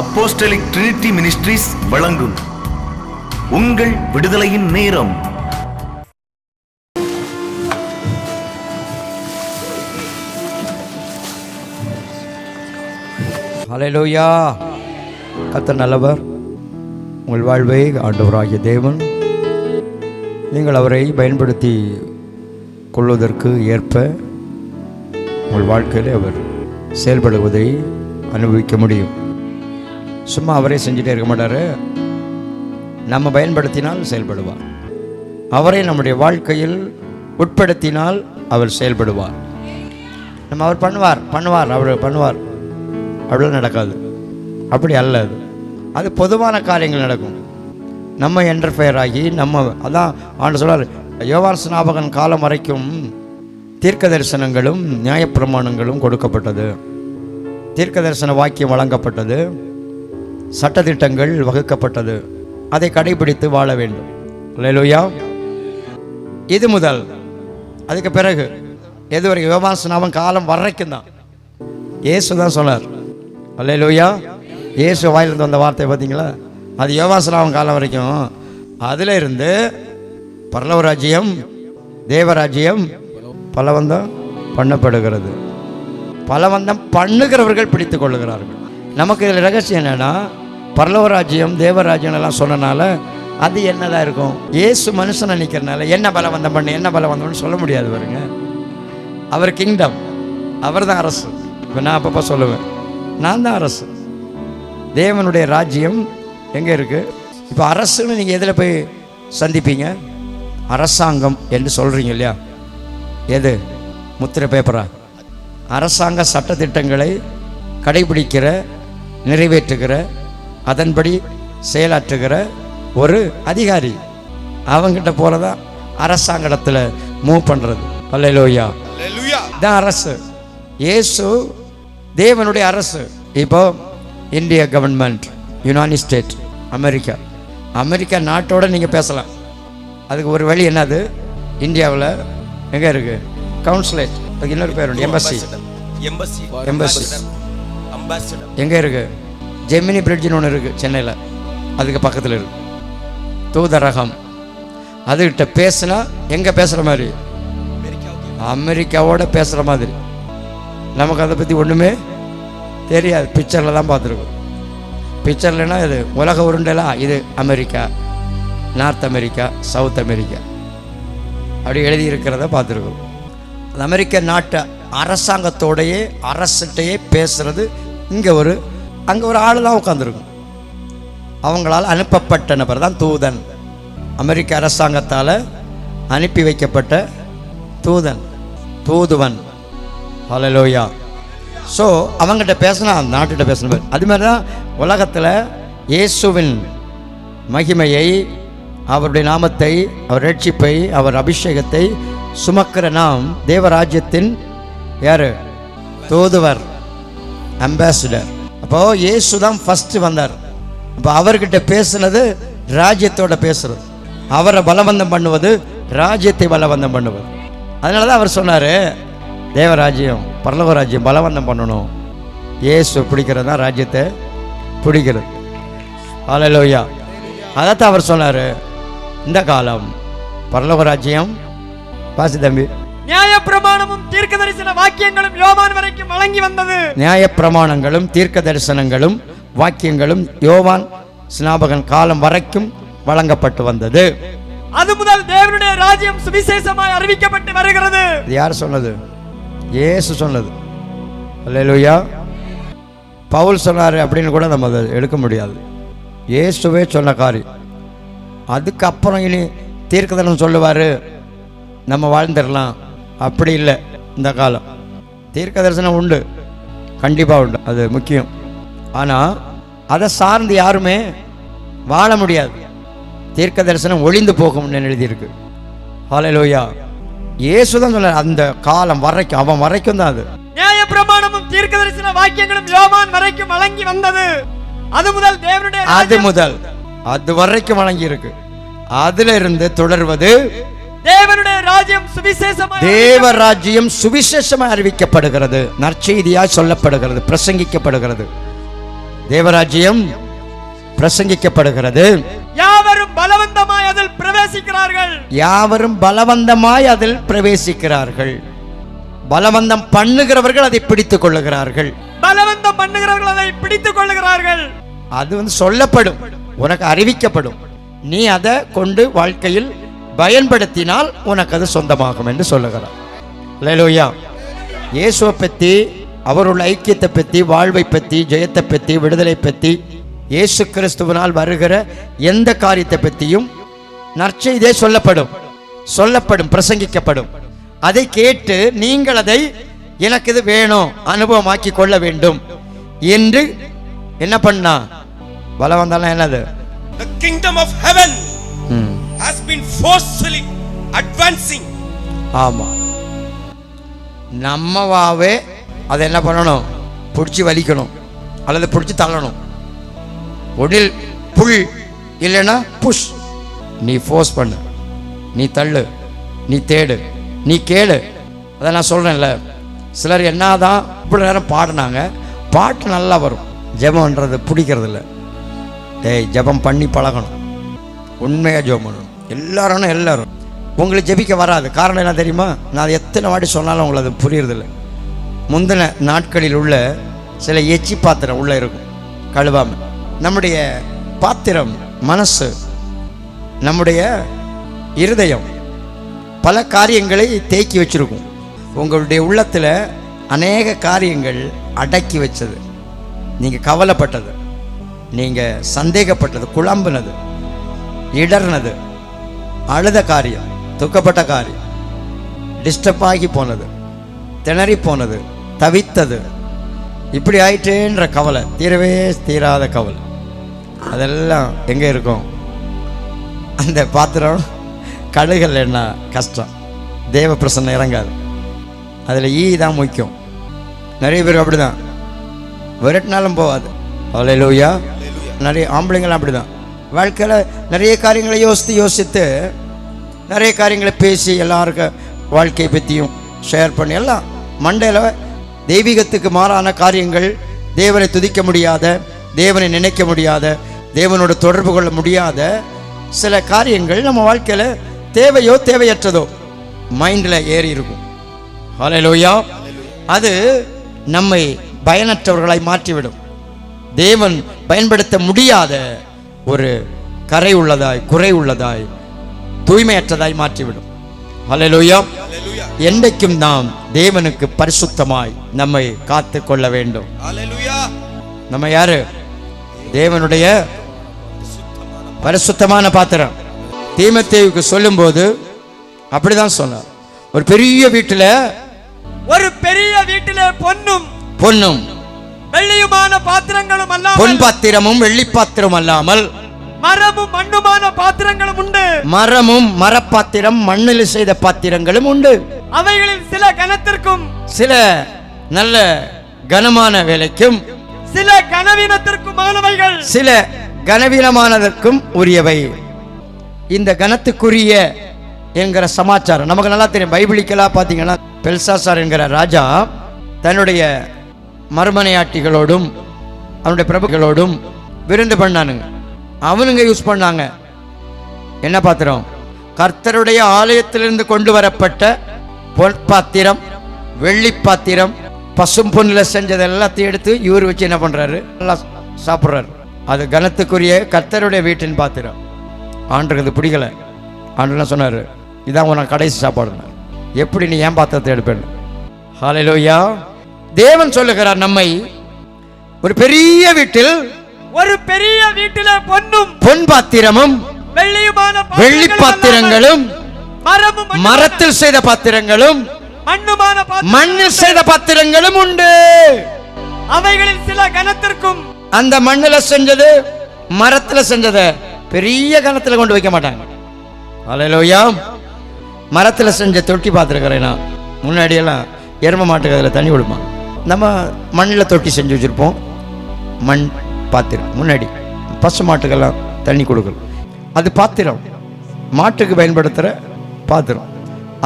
Apostolic Trinity ministries வழங்கும் உங்கள் விடுதலையின் நேரம். ஹல்லேலூயா. கர்த்தர் நல்லவர். உங்கள் வாழ்வை ஆண்டவராகிய தேவன் நீங்கள் அவரை பயன்படுத்தி கொள்வதற்கு ஏற்ப உங்கள் வாழ்க்கையில் அவர் செயல்படுவதை அனுபவிக்க முடியும். சும்மா அவரே செஞ்சுட்டே இருக்க மாட்டார். நம்ம பயன்படுத்தினால் செயல்படுவார். அவரை நம்முடைய வாழ்க்கையில் உட்படுத்தினால் அவர் செயல்படுவார். நம்ம அவர் பண்ணுவார் அவர் பண்ணுவார் அவ்வளோ நடக்காது. அப்படி அல்ல. அது பொதுவான காரியங்கள் நடக்கும். நம்ம என்டர்ஃபயர் ஆகி அதான் ஆண்டு சொல்றார், யோவான் ஸ்நாபகன் காலம் வரைக்கும் தீர்க்க தரிசனங்களும் நியாயப்பிரமாணங்களும் கொடுக்கப்பட்டது, தீர்க்க தரிசன வாக்கியம் வழங்கப்பட்டது, சட்டதிட்டங்கள் வகுக்கப்பட்டது. அதை கடைபிடித்து வாழ வேண்டும். அல்லேலூயா. இது முதல். அதுக்கு பிறகு எதுவரை யோவான் ஸ்நாபகன் காலம் வரைக்கும் தான் இயேசு தான் சொன்னார். அல்லேலூயா. இயேசு வாயிலிருந்து வந்த வார்த்தை பார்த்தீங்களா? அது யோவான் ஸ்நாபகன் காலம் வரைக்கும். அதில் இருந்து பரலோக ராஜ்யம், தேவராஜ்யம் பலவந்தம் பண்ணப்படுகிறது. பலவந்தம் பண்ணுகிறவர்கள் பிடித்து கொள்ளுகிறார்கள். நமக்கு இதில் ரகசியம் என்னன்னா, பரலோக ராஜ்யம் தேவராஜ்யம் எல்லாம் சொன்னனால அது என்னதான் இருக்கும்? இயேசு மனுஷனை நிற்கிறனால என்ன பலவந்தம் பண்ணு சொல்ல முடியாது. பாருங்க, அவர் கிங்டம், அவர் தான் அரசு. இப்போ நான் அப்பப்போ சொல்லுவேன், நான் தான் அரசு. தேவனுடைய ராஜ்யம் எங்கே இருக்குது? இப்போ அரசுன்னு நீங்கள் எதில் போய் சந்திப்பீங்க? அரசாங்கம் என்று சொல்கிறீங்க இல்லையா? எது? முத்திரை பேப்பரா? அரசாங்க சட்டத்திட்டங்களை கடைபிடிக்கிற, நிறைவேற்றுகிற, அதன்படி செயலாற்றுகிற ஒரு அதிகாரி. அவங்கிட்ட போலதான் அரசாங்கத்தில் மூவ் பண்ணுறது. அல்லேலூயா. தான் அரசு. இயேசு தேவனுடைய அரசு. இப்போ இந்திய கவர்மெண்ட், யுனைடெட் ஸ்டேட், அமெரிக்கா நாட்டோடு நீங்கள் பேசலாம். அதுக்கு ஒரு வழி என்னது? இந்தியாவில் எங்கே இருக்குது? கவுன்சிலேட். அதுக்கு இன்னொரு பேர் உண்டு, எம்பசி. எங்கே இருக்குது? ஜெமினி பிரிட்ஜின்னு ஒன்று இருக்குது சென்னையில், அதுக்கு பக்கத்தில் இருக்குது. தூதரகம். அதுகிட்ட பேசுனா எங்கே பேசுகிற மாதிரி? அமெரிக்காவோட பேசுகிற மாதிரி. நமக்கு அதை பற்றி ஒன்றுமே தெரியாது. பிக்சரில் தான் பார்த்துருக்கோம். பிக்சர்லனா இது உலக உருண்டெல்லாம், இது America, north America, south America அப்படி எழுதியிருக்கிறத பார்த்துருக்கோம். அது அமெரிக்க நாட்டு அரசாங்கத்தோடையே அரசிட்டையே பேசுகிறது. அங்கே ஒரு ஆள் தான் உட்காந்துருக்கும். அவங்களால் அனுப்பப்பட்ட நபர் தான் தூதன். அமெரிக்க அரசாங்கத்தால் அனுப்பி வைக்கப்பட்ட தூதுவன். ஹல்லேலூயா. ஸோ அவங்ககிட்ட பேசினா அந்த நாட்டுகிட்ட பேசணும். அது மாதிரி தான் உலகத்தில் இயேசுவின் மகிமையை, அவருடைய நாமத்தை, அவர் ரட்சிப்பை, அவர் அபிஷேகத்தை சுமக்கிற நாம் தேவராஜ்யத்தின் யார்? தூதுவர், அம்பாசிடர். அப்போ இயேசு தான் ஃபஸ்ட்டு வந்தார். அப்போ அவர்கிட்ட பேசுனது ராஜ்யத்தோட பேசுறது. அவரை பலவந்தம் பண்ணுவது ராஜ்யத்தை பலவந்தம் பண்ணுவது. அதனால தான் அவர் சொன்னார், தேவராஜ்யம், பரலோக ராஜ்யம் பலவந்தம் பண்ணணும். இயேசு பிடிக்கிறது தான் ராஜ்யத்தை பிடிக்கிறது. ஹல்லேலூயா. அதைத்தான் அவர் சொன்னார். இந்த காலம் பரலோக ராஜ்யம். பாசி தம்பி. நியாயப்பிரமாணமும் தீர்க்க தரிசன வாக்கியங்களும் யோவான் வரைக்கும் வழங்கி வந்தது. நியாயப்பிரமாணங்களும் தீர்க்க தரிசனங்களும் வாக்கியங்களும் யோவான் ஸ்நாபகன் காலம் வரைக்கும் வழங்கப்பட்டு வந்தது. அது முதல் தேவனுடைய ராஜ்யம் சுவிசேஷமாய் அறிவிக்கப்பட்டு வருகிறது. இது யார் சொன்னது? இயேசு சொன்னது. அல்லேலூயா. பவுல் சொன்னார் அப்படின்னு கூட நம்ம அதை எடுக்க முடியாது. இயேசுவே சொன்ன காரியம். அதுக்கப்புறம் இனி தீர்க்கதரிசனம் சொல்லுவார், நம்ம வாழ்ந்துடலாம். அப்படி இல்லை. இந்த காலம் தீர்க்க தரிசனம் உண்டு, கண்டிப்பாக உண்டு, அது முக்கியம். ஆனால் அதை சார்ந்து யாருமே வாழ முடியாது. தீர்க்க தரிசனம் ஒளிந்து போகும்னு எழுதியிருக்கு. ஹல்லேலூயா. இயேசு தான் சொன்னார், அந்த காலம் வரைக்கும், அவன் வரைக்கும் தான் அது. நியாயப்பிரமாணமும் தீர்க்க தரிசன வாக்கியங்களும் யோவான் வரைக்கும் வழங்கி வந்தது. அது முதல் தேவனுடைய அது வரைக்கும் வழங்கி இருக்கு. அதுல இருந்து தொடர்வது தேவனுடைய ராஜ்யம் சுவிசேஷமாய், தேவ ராஜ்யம் சுவிசேஷமாய் அறிவிக்கப்படுகிறது, நற்செய்தியாய் சொல்லப்படுகிறது, பிரசங்கிக்கப்படுகிறது. தேவராஜ்யம் பிரசங்கிக்கப்படுகிறது. யாவரும் பலவந்தமாய் அதில் பிரவேசிக்கிறார்கள். யாவரும் பலவந்தமாய் அதில் பிரவேசிக்கிறார்கள். பலவந்தம் பண்ணுகிறவர்கள் அதை பிடித்துக் கொள்ளுகிறார்கள். பலவந்தம் பண்ணுகிறவர்கள் அதை பிடித்துக் கொள்ளுகிறார்கள். அது சொல்லப்படும், உனக்கு அறிவிக்கப்படும். நீ அதை கொண்டு வாழ்க்கையில் பயன்படுத்தினால் உனக்கு அது சொந்தமாகும் என்று சொல்லுகிறார். அல்லேலூயா. இயேசுவை பற்றி, அவருள்ள ஐக்கியத்தை பற்றி, வாழ்வை பற்றி, ஜெயத்தை பற்றி, விடுதலை பற்றி, இயேசு கிறிஸ்துவினால் வருகிற எந்த காரியத்தை பற்றியும் நற்செய்தியே சொல்லப்படும், பிரசங்கிக்கப்படும். அதை கேட்டு நீங்கள் அதை எனக்கு இது வேணும், அனுபவமாக்கி கொள்ள வேண்டும் என்று என்ன பண்ணா? பலவந்தாலும் என்னது? The kingdom of heaven has been forcefully advancing. ஆமா, நம்மவாவே அதை என்ன பண்ணணும்? பிடிச்சி வலிக்கணும் அல்லது பிடிச்சி தள்ளணும். ஒடில் புல் இல்லைன்னா புஷ். நீ ஃபோர்ஸ் பண்ணு, நீ தள்ளு, நீ தேடு, நீ கேளு. அதை நான் சொல்கிறேன்ல, சிலர் என்னதான் இப்படி நேரம் பாடினாங்க, பாட்டு நல்லா வரும், ஜெபம்ன்றது பிடிக்கிறது இல்லை. ஜெபம் பண்ணி பழகணும், உண்மையாக ஜெபம் பண்ணணும். எல்லாரும் உங்களுக்கு ஜெபிக்க வராது. காரணம் என்ன தெரியுமா? நான் எத்தனை வாட்டி சொன்னாலும் உங்களுக்கு அது புரியறதில்லை. முந்தின நாட்களில் உள்ள சில எச்சி பாத்திரம் உள்ளே இருக்கும் கழுவாமல். நம்முடைய பாத்திரம் மனசு, நம்முடைய இருதயம் பல காரியங்களை தேக்கி வச்சிருக்கும். உங்களுடைய உள்ளத்தில் அநேக காரியங்கள் அடக்கி வச்சது, நீங்கள் கவலைப்பட்டது, நீங்கள் சந்தேகப்பட்டது, குழம்பினது, இடர்னது, அழுத காரியம், துக்கப்பட்ட காரியம், டிஸ்டர்ப் ஆகி போனது, திணறி போனது, தவித்தது, இப்படி ஆயிட்டேன்ற கவலை, தீரவே தீராத கவலை, அதெல்லாம் எங்கே இருக்கும்? அந்த பாத்திரம் கழுகல். என்ன கஷ்டம், தேவ பிரசன்னம் இறங்காது. அதில் தான் முக்கியம். நிறைய பேர் அப்படி தான், விரட்டினாலும் போகாது. அல்லேலூயா. நிறைய ஆம்பளைங்களும் அப்படி தான். வாழ்க்கையில் நிறைய காரியங்களை யோசித்து நிறைய காரியங்களை பேசி எல்லாருக்கும் வாழ்க்கையை பற்றியும் ஷேர் பண்ணி எல்லாம் மண்டையில் தெய்வீகத்துக்கு மாறான காரியங்கள், தேவனை துதிக்க முடியாத, தேவனை நினைக்க முடியாத, தேவனோட தொடர்பு கொள்ள முடியாத சில காரியங்கள் நம்ம வாழ்க்கையில் தேவையோ தேவையற்றதோ மைண்டில் ஏறி இருக்கும். ஹல்லேலூயா. அது நம்மை பயனற்றவர்களாய் மாற்றிவிடும். தேவன் பயன்படுத்த முடியாத ஒரு கரை உள்ளதாய், குறை உள்ளதாய், தூய்மையற்றதாய் மாற்றிவிடும். ஹல்லேலூயா. என்றைக்கும் நாம் தேவனுக்கு பரிசுத்தமாய் நம்மை காத்து கொள்ள வேண்டும். நம்ம யாரு? தேவனுடைய பரிசுத்தமான பாத்திரம். தீமோத்தேயுவுக்கு சொல்லும்போது அப்படிதான் சொன்னார். ஒரு பெரிய வீட்டில் பொன்னும் வெள்ளியுமான பாத்திரங்களும் அல்லாமல், பொன் பாத்திரமும் வெள்ளி பாத்திரம் அல்லாமல் மரமும் மண்ணுமான பாத்திரங்களும் உண்டு. மரமும் மரப்பாத்திரம், மண்ணில் செய்த பாத்திரங்களும் உண்டு. அவைகளில் சில கனத்திற்கும், சில நல்ல கனமான வேலைக்கும், சில கனவீனத்திற்குமானவைகள், சில கனவீனமானதற்கும் உரியவை. இந்த கனத்துக்குரிய என்கிற சமாச்சாரம் நமக்கு நல்லா தெரியும். பைபிளிக்கெல்லாம் பார்த்தீங்கன்னா பெல்சாசார் என்கிற ராஜா தன்னுடைய மறுமனையாட்டிகளோடும் அவனுடைய பிரபுக்களோடும் விருந்து பண்ணானுங்க. அவனுங்க யூஸ் பண்ணாங்க என்ன பாத்திரம்? கர்த்தருடைய ஆலயத்திலிருந்து கொண்டு வரப்பட்ட பொற்பாத்திரம், வெள்ளி பாத்திரம், பசும் பொன்னில் செஞ்சது எல்லாத்தையும் எடுத்து இவர் வச்சு என்ன பண்ணுறாரு? எல்லாம் சாப்பிட்றாரு. அது கனத்துக்குரிய கர்த்தருடைய வீட்டின் பாத்திரம். ஆண்டுக்கு அது பிடிக்கலை. ஆண்டுலாம் சொன்னார், இதான் உனக்கு கடைசி சாப்பாடு. எப்படி நீ ஏன் பாத்திரத்தை எடுப்பேன்னு. ஹல்லேலூயா. தேவன் சொல்லுகிறார், நம்மை ஒரு பெரிய வீட்டில் பொன் பாத்திரமும் வெள்ளி பாத்திரங்களும் மரத்தில் செய்த பாத்திரங்களும் மண்ணில் செய்த பாத்திரங்களும் உண்டு. அவைகளில் சில கனத்திற்கும், அந்த மண்ணில் செஞ்சது மரத்தில் செஞ்சத பெரிய கனத்தில் கொண்டு வைக்க மாட்டாங்க. அல்லேலூயா. மரத்தில் செஞ்ச தொட்டி பார்த்துருக்கிறேன் நான். முன்னாடியெல்லாம் எரும மாட்டுக்கு அதில் தண்ணி கொடுப்பான். நம்ம மண்ணில் தொட்டி செஞ்சு வச்சுருப்போம். மண் பாத்திரம். முன்னாடி பசு மாட்டுக்கெல்லாம் தண்ணி கொடுக்கணும். அது பாத்திரம், மாட்டுக்கு பயன்படுத்துகிற பாத்திரம்.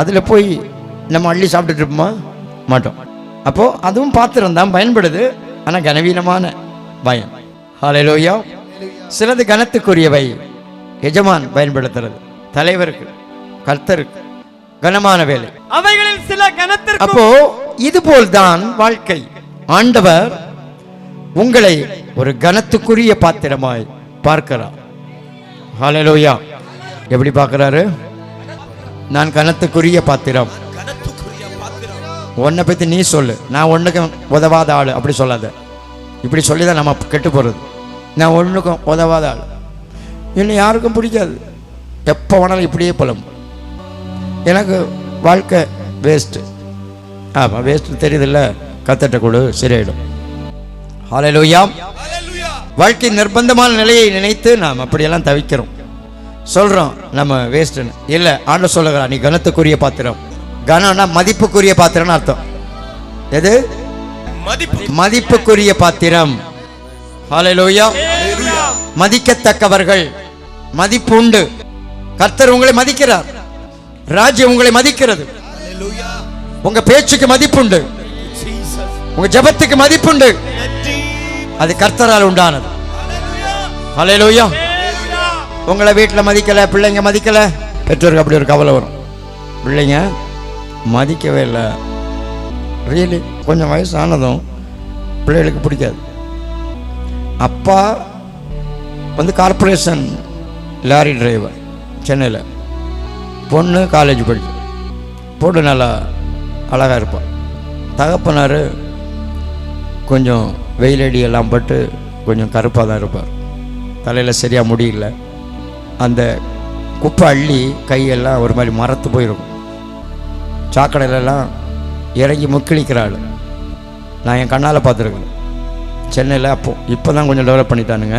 அதில் போய் நம்ம அள்ளி சாப்பிட்டுட்டு இருப்போமா? மாட்டோம். அப்போது அதுவும் பாத்திரம் தான், பயன்படுது. ஆனால் கனவீனமான பயம். ஹல்லேலூயா. சிலது கனத்துக்குரியவை, எஜமான் பயன்படுத்துறது, தலைவருக்கு கர்த்தருக்கு கனமான வேலை. அவைகளில் சில கனத்திற்கு. அப்போ இதுபோல்தான் வாழ்க்கை. ஆண்டவர் உங்களை ஒரு கனத்துக்குரிய பாத்திரமாய் பார்க்கிறார். ஹல்லேலூயா. எப்படி பார்க்கிறாரு? நான் கனத்துக்குரிய பாத்திரம். உன்னை பத்தி நீ சொல்லு, நான் ஒண்ணுக்கும் உதவாத ஆளு அப்படி சொல்லாத. இப்படி சொல்லிதான் நம்ம கெட்டு போறது. நான் ஒண்ணுக்கும் உதவாத ஆள், இன்னும் யாருக்கும் பிடிக்காது. எப்போ வேணாலும் இப்படியே புலம். எனக்கு வாழ்க்கை வேஸ்ட்டு. ஆமாம், வேஸ்ட்டு தெரியுதில்ல, கத்தட்ட கொடு, சரியாயிடும். ஹல்லேலூயா. வாழ்க்கை நிர்பந்தமான நிலையை நினைத்து நாம் அப்படியெல்லாம் தவிக்கிறோம், சொல்கிறோம் நம்ம வேஸ்ட்டுன்னு. இல்லை, ஆண்டவர் சொல்லுகிறார், நீ கனத்துக்குரிய பாத்திரம். கனம்னா மதிப்புக்குரிய பாத்திரம்னு அர்த்தம். எது? மதிப்புக்குரிய பாத்திரம். ஹல்லேலூயா. மதிக்கத்தக்கவர்கள், மதிப்பு உண்டு. கர்த்தர் உங்களை மதிக்கிறார், ராஜ்யம் உங்களை மதிக்கிறது. உங்க பேச்சுக்கு மதிப்புண்டு, உங்க ஜெபத்துக்கு மதிப்புண்டு. அது கர்த்தரால் உண்டானது. ஹல்லேலூயா. உங்களை வீட்டில் மதிக்கல, பிள்ளைங்க மதிக்கல, பெற்றோருக்கு அப்படி ஒரு கவலை வரும். பிள்ளைங்க மதிக்கவே இல்லை, ரியலி. கொஞ்சம் வயசு ஆனதும் பிள்ளைகளுக்கு பிடிக்காது. அப்பா வந்து கார்பரேஷன் லாரி டிரைவர் சென்னையில், பொண்ணு காலேஜ் படிச்சு, பொண்ணு நல்லா அழகாக இருப்பாள். தகப்பனார் கொஞ்சம் வெயிலடி எல்லாம் பட்டு கொஞ்சம் கருப்பாக தான் இருப்பார். தலையில் சரியாக முடியல, அந்த குப்பை அள்ளி கையெல்லாம் ஒரு மாதிரி மரத்து போயிருக்கும். சாக்கடையிலலாம் இறங்கி முக்கிழிக்கிறாள். நான் என் கண்ணால் பார்த்துருக்கேன் சென்னையில். இப்போ தான் கொஞ்சம் டெவலப் பண்ணிட்டானுங்க.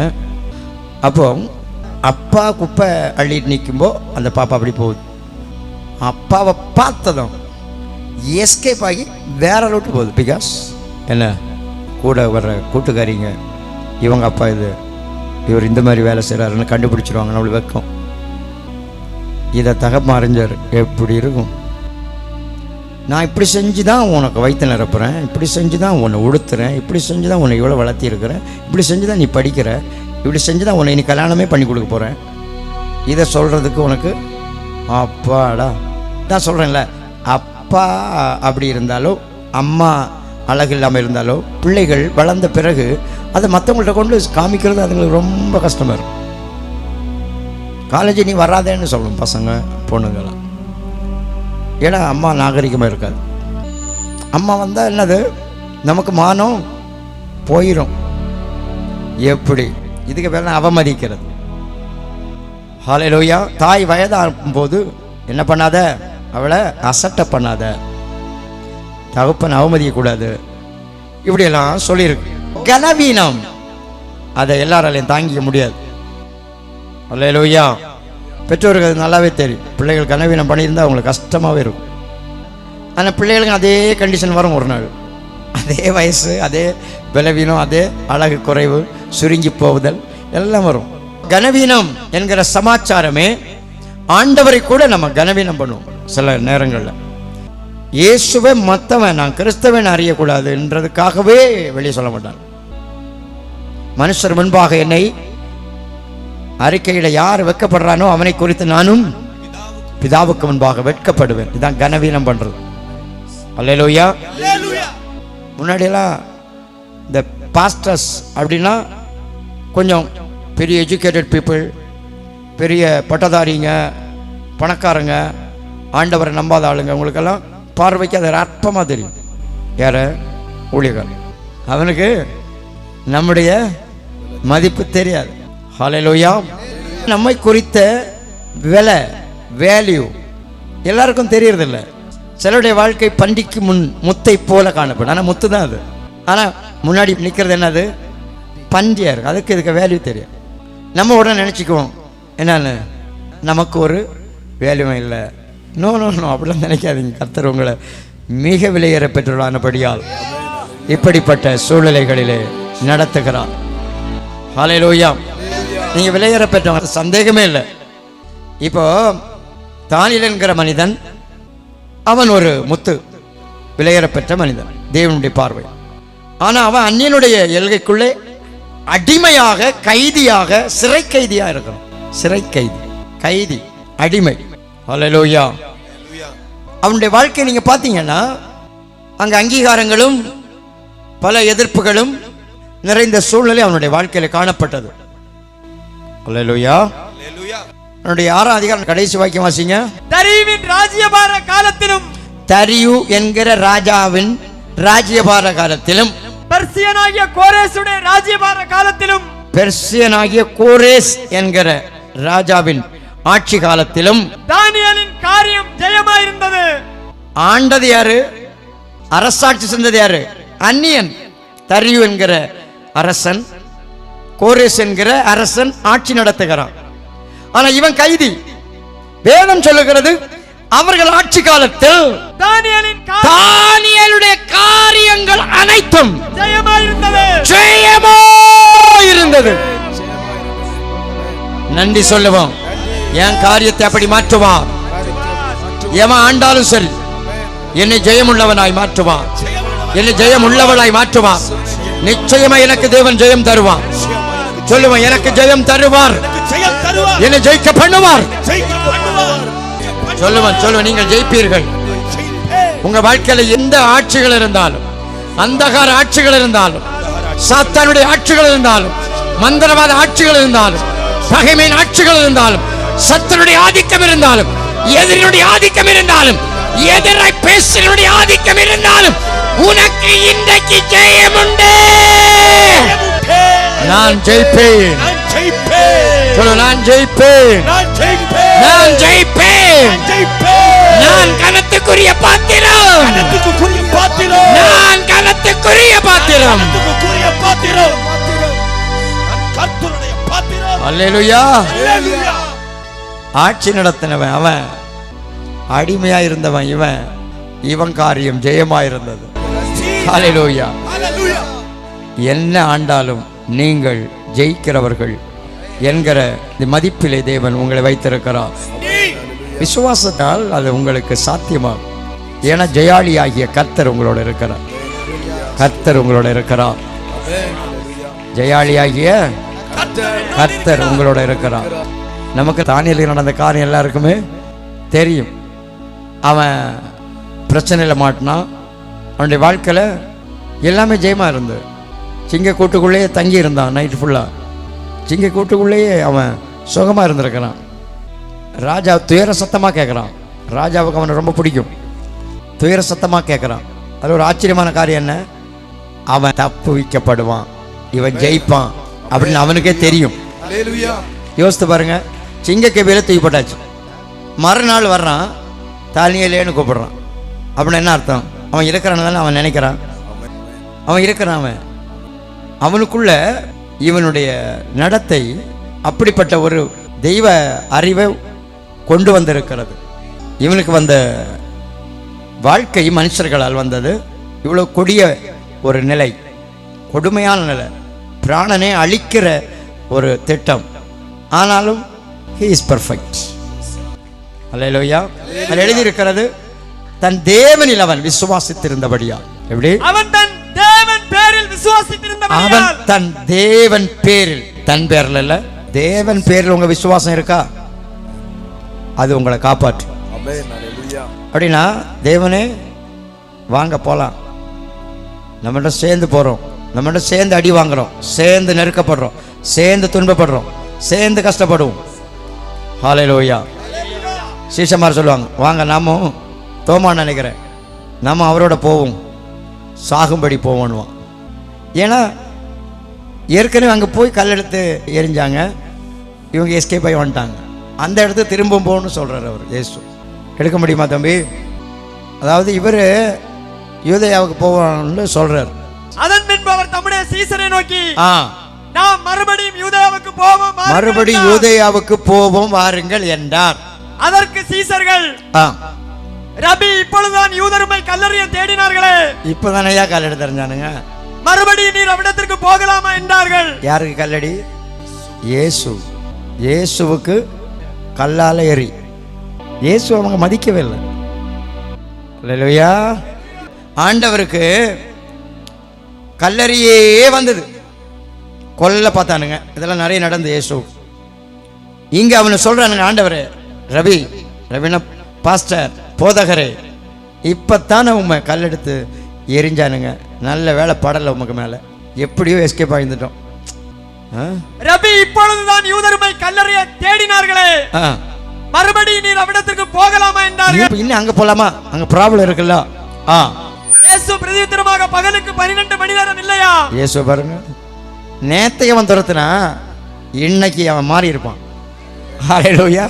அப்போ அப்பா குப்பை அள்ளிட்டு நிற்கும்போது அந்த பாப்பா அப்படி போகுது. அப்பாவை பார்த்ததும் எஸ்கேப் ஆகி வேற ரூட்டு போகுது. பிகாஸ் என்ன, கூட வர்ற கூட்டுக்காரிங்க இவங்க அப்பா இவர் இந்த மாதிரி வேலை செய்கிறாருன்னு கண்டுபிடிச்சிருவாங்க, நம்மளுக்கு வைக்கும். இதை தகப்பன் அறிஞ்சார். எப்படி இருக்கும்? நான் இப்படி செஞ்சு தான் உனக்கு வயிற்று நிரப்புறேன், இப்படி செஞ்சு தான் உன்னை உடுத்துறேன், இப்படி செஞ்சு தான் உன்னை இவ்வளோ வளர்த்திருக்கிறேன், இப்படி செஞ்சு தான் நீ படிக்கிற, இப்படி செஞ்சு தான் உன்னை நீ கல்யாணமே பண்ணி கொடுக்க போகிறேன். இதை சொல்கிறதுக்கு உனக்கு அப்பாடா தான் சொல்கிறேன்ல. அப்பா அப்படி இருந்தாலோ, அம்மா அழகு இல்லாமல் இருந்தாலோ, பிள்ளைகள் வளர்ந்த பிறகு அதை மற்றவங்கள்ட்ட கொண்டு காமிக்கிறது அதுங்களுக்கு ரொம்ப கஷ்டமாக இருக்கும். காலேஜ் நீ வராதேன்னு சொல்லணும் பசங்க பொண்ணுங்களாம். ஏன்னா அம்மா நாகரிகமாக இருக்காது. அம்மா வந்தால் என்னது, நமக்கு மானம் போயிடும். எப்படி? இதுக்கு பேர் அவமதிக்கிறது. ஹல்லேலூயா. தாய் வயதாகும் போது என்ன பண்ணாத, அவளை அசட்டை பண்ணாத, தகப்பன் அவமதிக்கக்கூடாது, இப்படியெல்லாம் சொல்லியிருக்கு. கனவீனம் அதை எல்லாராலையும் தாங்கிக்க முடியாது. ஹல்லேலூயா. பெற்றோருக்கு அது நல்லாவே தெரியும். பிள்ளைகள் கனவீனம் பண்ணியிருந்தால் அவங்களுக்கு கஷ்டமாகவே இருக்கும். ஆனால் பிள்ளைகளுக்கு அதே கண்டிஷன் வரும். ஒரு நாள் அதே வயசு, அதே பலவீனம், அதே அழகு குறைவு, சுருங்கி போகுதல் எல்லாம் வரும். கனவீனம் என்கிற சமாச்சாரமே ஆண்டவரை கூட நம்ம கனவீனம் பண்ணுவோம் சில நேரங்களில். இயேசுவை மற்றவன், நான் கிறிஸ்தவன் அறியக்கூடாதுன்றதுக்காகவே வெளியே சொல்ல மாட்டான். மனுஷர் முன்பாக என்னை அறிக்கையில யார் வெட்கப்படுறானோ அவனை குறித்து நானும் பிதாவுக்கு முன்பாக வெட்கப்படுவேன். இதுதான் கனவீனம் பண்றது. அல்லேலூயா. முன்னாடியெல்லாம் இந்த பாஸ்டர்ஸ் அப்படின்னா கொஞ்சம் பெரிய எஜுகேட்டட் பீப்புள், பெரிய பட்டதாரிங்க, பணக்காரங்க, ஆண்டவரை நம்பாத ஆளுங்க, அவங்களுக்கெல்லாம் பார்வைக்கு அது அற்பமாக தெரியும். யார? ஊழியர்கள். அவனுக்கு நம்முடைய மதிப்பு தெரியாது. ஹல்லேலூயா. நம்மை குறித்த விலை, வேல்யூ எல்லாருக்கும் தெரியறதில்ல. சிலருடைய வாழ்க்கை பண்டிக்கு முன் முத்தை போல காணப்படும். ஆனால் முத்து தான் அது. ஆனால் முன்னாடி நிற்கிறது என்னது? பண்டியாக இருக்கும். அதுக்கு இதுக்கு வேல்யூ தெரியும். நம்ம உடனே நினச்சிக்குவோம் என்னன்னு, நமக்கு ஒரு வேல்யூமே இல்லை. நோ நோ நோ, அப்படிலாம் நினைக்காதீங்க. கர்த்தர் உங்களை மிக விலையேற பெற்றுள்ளானபடியால் இப்படிப்பட்ட சூழ்நிலைகளிலே நடத்துகிறார். ஹல்லேலூயா. நீங்கள் விலையேற பெற்றவங்க, சந்தேகமே இல்லை. இப்போ தானியேல் என்கிற மனிதன், அவன் ஒரு முத்து, விலையேற பெற்ற மனிதன் தேவனுடைய பார்வை. ஆனால் அவன் அந்நியனுடைய எல்கைக்குள்ளே அடிமையாக, கைதியாக, சிறை கைதியா இருக்கிறோம். சிறை கைதி, கைதி, அடிமை. ஹல்லேலூயா. அவனுடைய வாழ்க்கையை நீங்க பார்த்தீங்கன்னா அங்க அங்கீகாரங்களும் பல எதிர்ப்புகளும் நிறைந்த சூழ்நிலை அவனுடைய வாழ்க்கையில காணப்பட்டது. ஹல்லேலூயா. அவனுடைய 6ஆம் அதிகாரம் கடைசி வாக்கியம் வாசிங்க. தரியுவின் ராஜ்யபார காலத்திலும், தரியு என்கிற ராஜாவின் ராஜ்யபார காலத்திலும், பெர்சியனாகிய கோரேசுடைய ராஜ்யபார காலத்திலும், பெர்சியனாகிய கோரேஸ் என்கிற ராஜாவின் ஆட்சி காலத்திலும் தானியேலின் காரியம் ஜெயமாயிருந்தது. ஆண்டது யாரு? அரசாட்சி செஞ்சது யாரு? அந்நியன். தரியு என்கிற அரசன், கோரேஸ் என்கிற அரசன் ஆட்சி நடத்துகிறான். ஆனா இவன் கைதி. வேதம் சொல்லுகிறது அவர்கள் ஆட்சி காலத்தில் தானியேலுடைய காரியங்கள் அனைத்தும் ஜெயமாயிருந்தது. நன்றி சொல்லுவோம். என் காரியத்தை அப்படி மாற்றுவான். எவன் ஆண்டாலும் சரி என்னை ஜெயமுள்ளவனாய் மாற்றுவான், என்னை ஜெயம் உள்ளவனாய் மாற்றுவான். நிச்சயமா எனக்கு தேவன் ஜெயம் தருவான். சொல்லுவான், எனக்கு ஜெயம் தருவார், என்னை ஜெயிக்க பண்ணுவார். சொல்லுவான், நீங்கள் ஜெயிப்பீர்கள். உங்க வாழ்க்கையில எந்த ஆட்சிகள் இருந்தாலும், அந்தகார ஆட்சிகள் இருந்தாலும், சாத்தானுடைய ஆட்சிகள் இருந்தாலும், மந்திரவாத ஆட்சிகள் இருந்தாலும், பகைமையின் ஆட்சிகள் இருந்தாலும், சத்துருடைய ஆதிக்கம் இருந்தாலும், எதிரினுடைய ஆதிக்கம் இருந்தாலும், எதிராய் பேசுறனுடைய ஆதிக்கம் இருந்தாலும், உனக்கு இன்றைக்கு ஜெயம் உண்டு. நான் ஜெயிப்பேன். சொல்லு, நான் ஜெயிப்பேன். நான் ஜெயிப்பேன். நான் கனத்துக்குரிய பாத்திரம். நான் கனத்துக்குரிய பாத்திரம். அல்லேலூயா. ஆட்சி நடத்தினவன் அவன், அடிமையா இருந்தவன் இவன். இவன் காரியம் ஜெயமாயிருந்தது. அல்லேலூயா. என்ன ஆண்டாலும் நீங்கள் ஜெயிக்கிறவர்கள் என்கிற மதிப்பிலே தேவன் உங்களை வைத்திருக்கிறார். விசுவாசத்தால் அது உங்களுக்கு சாத்தியமாகும். ஏன்னா ஜெயாளியாகிய கர்த்தர் உங்களோட இருக்கிறார். கர்த்தர் உங்களோட இருக்கிறார். ஜெயாளியாகிய கர்த்தர் உங்களோட இருக்கிறார். நமக்கு தானியேலில் நடந்த காரியம் எல்லாருக்குமே தெரியும். அவன் பிரச்சனையில் மாட்டினான். அவனுடைய வாழ்க்கையில் எல்லாமே ஜெயமாக இருந்தது. சிங்க கூட்டுக்குள்ளேயே தங்கி இருந்தான். நைட்டு ஃபுல்லாக சிங்க கூட்டுக்குள்ளேயே அவன் சுகமாக இருந்திருக்கிறான். ராஜா துயர சத்தமாக கேட்குறான். ராஜாவுக்கு அவனை ரொம்ப பிடிக்கும். துயர சத்தமாக கேட்குறான். அது ஒரு ஆச்சரியமான காரியம் என்ன, அவன் தப்பு வைக்கப்படுவான், இவன் ஜெயிப்பான் அப்படின்னு அவனுக்கே தெரியும். யோசித்து பாருங்க, சிங்க கேபியில் தூக்கி போட்டாச்சு. மறுநாள் வர்றான், தானியேலேன்னு கூப்பிடுறான். அப்படின்னு என்ன அர்த்தம்? அவன் இருக்கிறான்னு தானே அவன் நினைக்கிறான். அவன் இருக்கிறான். அவனுக்குள்ள இவனுடைய நடத்தை அப்படிப்பட்ட ஒரு தெய்வ அறிவை கொண்டு வந்திருக்கிறது. இவனுக்கு வந்த வாழ்க்கை மனுஷர்களால் வந்தது. இவ்வளோ கொடிய ஒரு நிலை, கொடுமையான நிலை, பிராணனை அழிக்கிற ஒரு திட்டம். ஆனாலும் he is perfect. அல்லேலூயா. அதில் எழுதியிருக்கிறது, தன் தேவனில் அவன் விசுவாசித்திருந்தபடியா. எப்படி? அவன் தன் தேவன் பேரில் விசுவாசித்திருந்தபடியா. அவன் தன் தேவன் பேரில், தன் பேரில் இல்ல, தேவன் பேரில் உங்க விசுவாசம் இருக்கா, அது உங்களை காப்பாற்றும். அப்படின்னா தேவனே வாங்க போலாம், நம்மகிட்ட சேர்ந்து போறோம், நம்மகிட்ட சேர்ந்து அடி வாங்குறோம், சேர்ந்து நெருக்கப்படுறோம், சேர்ந்து துன்பப்படுறோம், சேர்ந்து கஷ்டப்படுவோம். ஹல்லேலூயா. சீஷமார் சொல்லுவாங்க, வாங்க நாமும் தோமான்னு நினைக்கிறேன், நம்ம அவரோட போவோம், சாகும்படி போவோன்னுவான். ஏன்னா ஏற்கனவே அங்கே போய் கல் எடுத்து எரிஞ்சாங்க, இவங்க எஸ்கேப் ஆகி வந்துட்டாங்க. அந்த இடத்துக்கு திரும்பவும் போகணும்னு சொல்கிறார் அவர் இயேசு. எடுக்க முடியுமா தம்பி? அதாவது இவர் யூதேயாவுக்கு போவான்னு சொல்றார். அதன் பின்பு அவர் தம்முடைய சீசரை நோக்கி, நாம் மறுபடியும் யூதேயாவுக்கு போவோம், மறுபடியும் யூதேயாவுக்கு போவோம் வாருங்கள் என்றார். அதற்கு சீசர்கள், ரபி, இப்பொழுதுதான் யூதருமை கல்லறையை தேடினார்களே, இப்பதானே கல் எடுத்து தெரிஞ்சானுங்க, மறுபடியும் நீர் அவ்விடத்திற்கு போகலாமா என்றார்கள். யாருக்கு கல்லடி? இயேசு. இயேசுவுக்கு கல்லால எறி. இயேசு அவங்க மதிக்கவே இல்லை. அல்லேலூயா. ஆண்டவருக்கு கல்லறையே வந்தது, கொல்ல பார்த்தானுங்க. இதெல்லாம் நிறைய நடந்து இயேசு. இங்கே அவனை சொல்கிறானுங்க, ஆண்டவரே, ரவினா பாஸ்டர், போதகரே, இப்போத்தானே உண்மை கல்லெடுத்து எரிஞ்சானுங்க. நல்ல வேலை படலை உமக்கு மேலே, எப்படியோ எஸ்கேப் ஆகிருந்துட்டோம். ரபி, இப்பொழுதுதான் யூதருமை கல்லறைய தேடினார்களே, மறுபடியும் நீர் அவ்விடத்திற்கு போகலாமா என்றார்கள். இன்னும் அங்கே போகலாமா? அங்கே ப்ராப்ளம் இருக்குல்ல. இயேசு பிரதியுத்தரமாக, பகலுக்கு 12 மணி நேரம் இல்லையா? இயேசு பாருங்க, நேத்தைக்கு அவன் துரத்துனா இன்னைக்கு அவன் மாறி இருப்பான். ஹல்லேலூயா.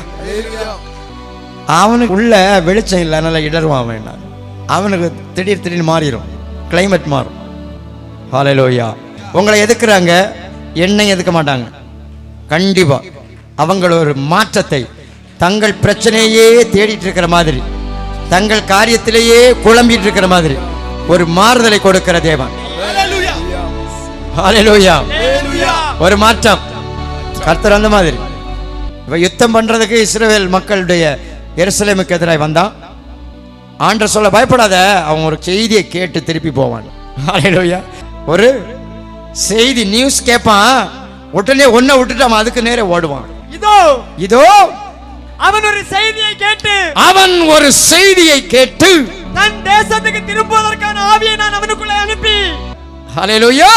அவனுக்கு உள்ள வெளிச்சம் இல்லை, நல்லா இடருவான். அவன் அவனுக்கு திடீர்னு மாறிடும், கிளைமேட் மாறும். ஹல்லேலூயா. உங்களை எதுக்குறாங்க, என்னை எதுக்க மாட்டாங்க. கண்டிப்பா அவங்கள ஒரு மாற்றத்தை, தங்கள் பிரச்சனையே தேடிட்டு இருக்கிற மாதிரி, தங்கள் காரியத்திலேயே குழம்பிட்டு இருக்கிற மாதிரி ஒரு மாறுதலை கொடுக்கிற தேவன். ஹல்லேலூயா. ஒரு மாற்றம். கர்த்தர் அந்த மாதிரி இவ யுத்தம் பண்றதுக்கு இஸ்ரவேல் மக்களுடைய எருசலேமுக்கு எதிராக வந்தான். ஆண்டவர் சொல்ல, பயப்படாத, அவன் ஒரு செய்தியை கேட்டு திருப்பி போவான். ஹல்லேலூயா. ஒரு செய்தி நியூஸ் கேட்பான், உடனே ஒன்ன விட்டுட்டு அவன் அதுக்கு நேரே ஓடுவான். இதோ அவன் ஒரு செய்தியை கேட்டு தன் தேசத்துக்கு திரும்புவதற்கான ஆவியை நான் அவனுக்குள்ளே அனுப்பி, ஹல்லேலூயா,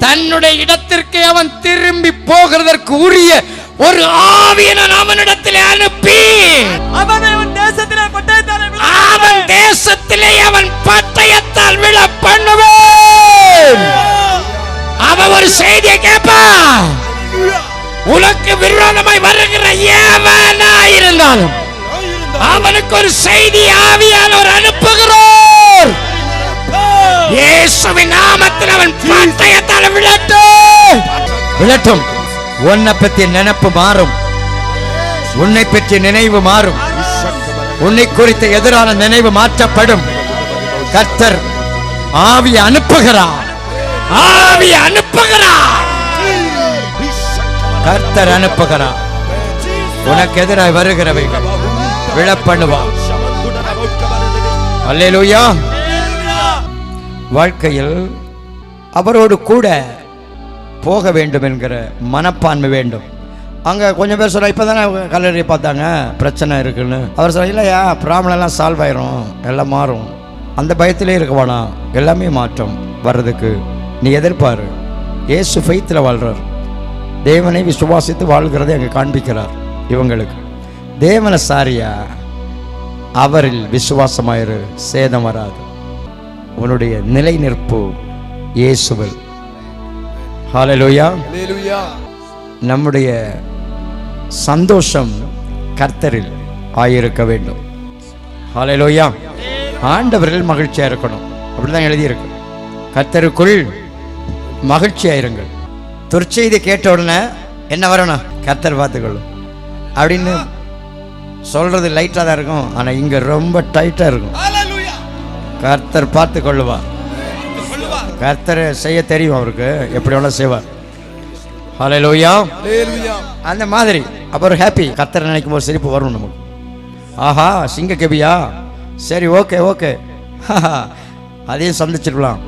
தன்னுடைய இடத்திற்கு அவன் திரும்பி போகிறதற்கு உரிய ஒரு ஆவியை நான் அவனிடத்தில் அனுப்பி, அவன் தேசத்திலே அவன் பட்டயத்தால் விழ பண்ணுவேன். அவன் ஒரு செய்தியை கேட்பான். உனக்கு விரோதமாய் வருகிற எவனாயிருந்தாலும் அவனுக்கு ஒரு செய்தி ஆவியானவர் அனுப்புகிறார். இயேசுவின் நாமத்தில் அவன் பட்டயத்தால் விழட்டும். உன்னை பற்றிய நினைப்பு மாறும், உன்னை பற்றிய நினைவு மாறும், உன்னை குறித்த எதிரான நினைவு மாற்றப்படும். கர்த்தர் ஆவி அனுப்புகிறார், கர்த்தர் அனுப்புகிறார். உனக்கு எதிராக வருகிறவைகள் விழப்பண்ணுவார். அல்லேலூயா. வாழ்க்கையில் அவரோடு கூட போக வேண்டும் என்கிற மனப்பான்மை வேண்டும். அங்கே கொஞ்சம் பேர் சொல்ல, இப்போ தானே கல்லறையை பார்த்தாங்க, பிரச்சனை இருக்குன்னு. அவர் சொல்ல, இல்லையா, ப்ராப்ளம் எல்லாம் சால்வ் ஆயிரும், எல்லாம் மாறும், அந்த பயத்திலே இருக்க வேணாம், எல்லாமே மாற்றம் வர்றதுக்கு நீ எதிர்பாரு. இயேசு ஃபெய்த்தில் வாழ்கிறார், தேவனை விசுவாசித்து வாழ்கிறதை அங்கே காண்பிக்கிறார். இவங்களுக்கு தேவனை சாரியா, அவரில் விசுவாசமாயிரு, சேதம் வராது. உன்னுடைய நிலை நிற்பு இயேசுவில். ஹல்லேலூயா. நம்முடைய சந்தோஷம் கர்த்தரில் ஆயிருக்க வேண்டும். ஹல்லேலூயா. ஆண்டவரில் மகிழ்ச்சியா இருக்கணும், அப்படிதான் எழுதியிருக்கு. கர்த்தருக்குள் மகிழ்ச்சியா இருங்கள். துர்ச்செய்தி கேட்ட உடனே என்ன வரணும், கர்த்தர் பார்த்துக்கொள்ளும் அப்படின்னு சொல்றது லைட்டாக தான் இருக்கும், ஆனால் இங்கே ரொம்ப டைட்டாக இருக்கும். கர்த்தர் பார்த்து கொள்ளுவார். கர்த்தர் செய்ய தெரியும், அவருக்கு எப்படி வேணாலும் செய்வார். ஹல்லேலூயா. அந்த மாதிரி அப்புறம் ஹாப்பி. கர்த்தர் நினைக்கும் போது சிரிப்பு வரும் நமக்கு. ஆஹா, சிங்க கபியா, சரி, ஓகே, அதையும் சந்திச்சிடலாம்.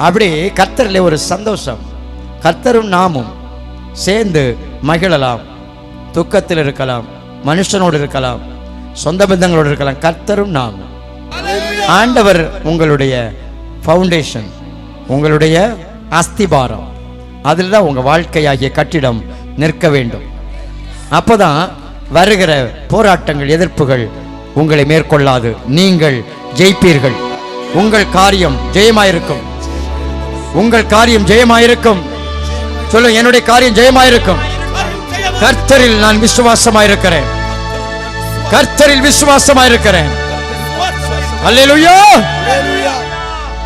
அப்படி கர்த்தரில் ஒரு சந்தோஷம். கர்த்தரும் நாமும் சேர்ந்து மகிழலாம். துக்கத்தில் இருக்கலாம், மனுஷனோடு இருக்கலாம், சொந்த பந்தங்களோடு இருக்கலாம். கர்த்தரும் நாமும். ஆண்டவர் உங்களுடைய ஃபவுண்டேஷன், உங்களுடைய அஸ்திபாரம். அதில் தான் உங்கள் வாழ்க்கையாகிய கட்டிடம் நிற்க வேண்டும். அப்போதான் வருகிற போராட்டங்கள், எதிர்ப்புகள் உங்களை மேற்கொள்ளாது. நீங்கள் ஜெயிப்பீர்கள். உங்கள் காரியம் ஜெயமாயிருக்கும். உங்கள் காரியம் ஜெயமாயிருக்கும். சொல்லுங்க, என்னுடைய காரியம் ஜெயமாயிருக்கும். கர்த்தரில் நான் விசுவாசமாயிருக்கிறேன். கர்த்தரில் விசுவாசமாயிருக்கிறேன். அல்லேலூயா.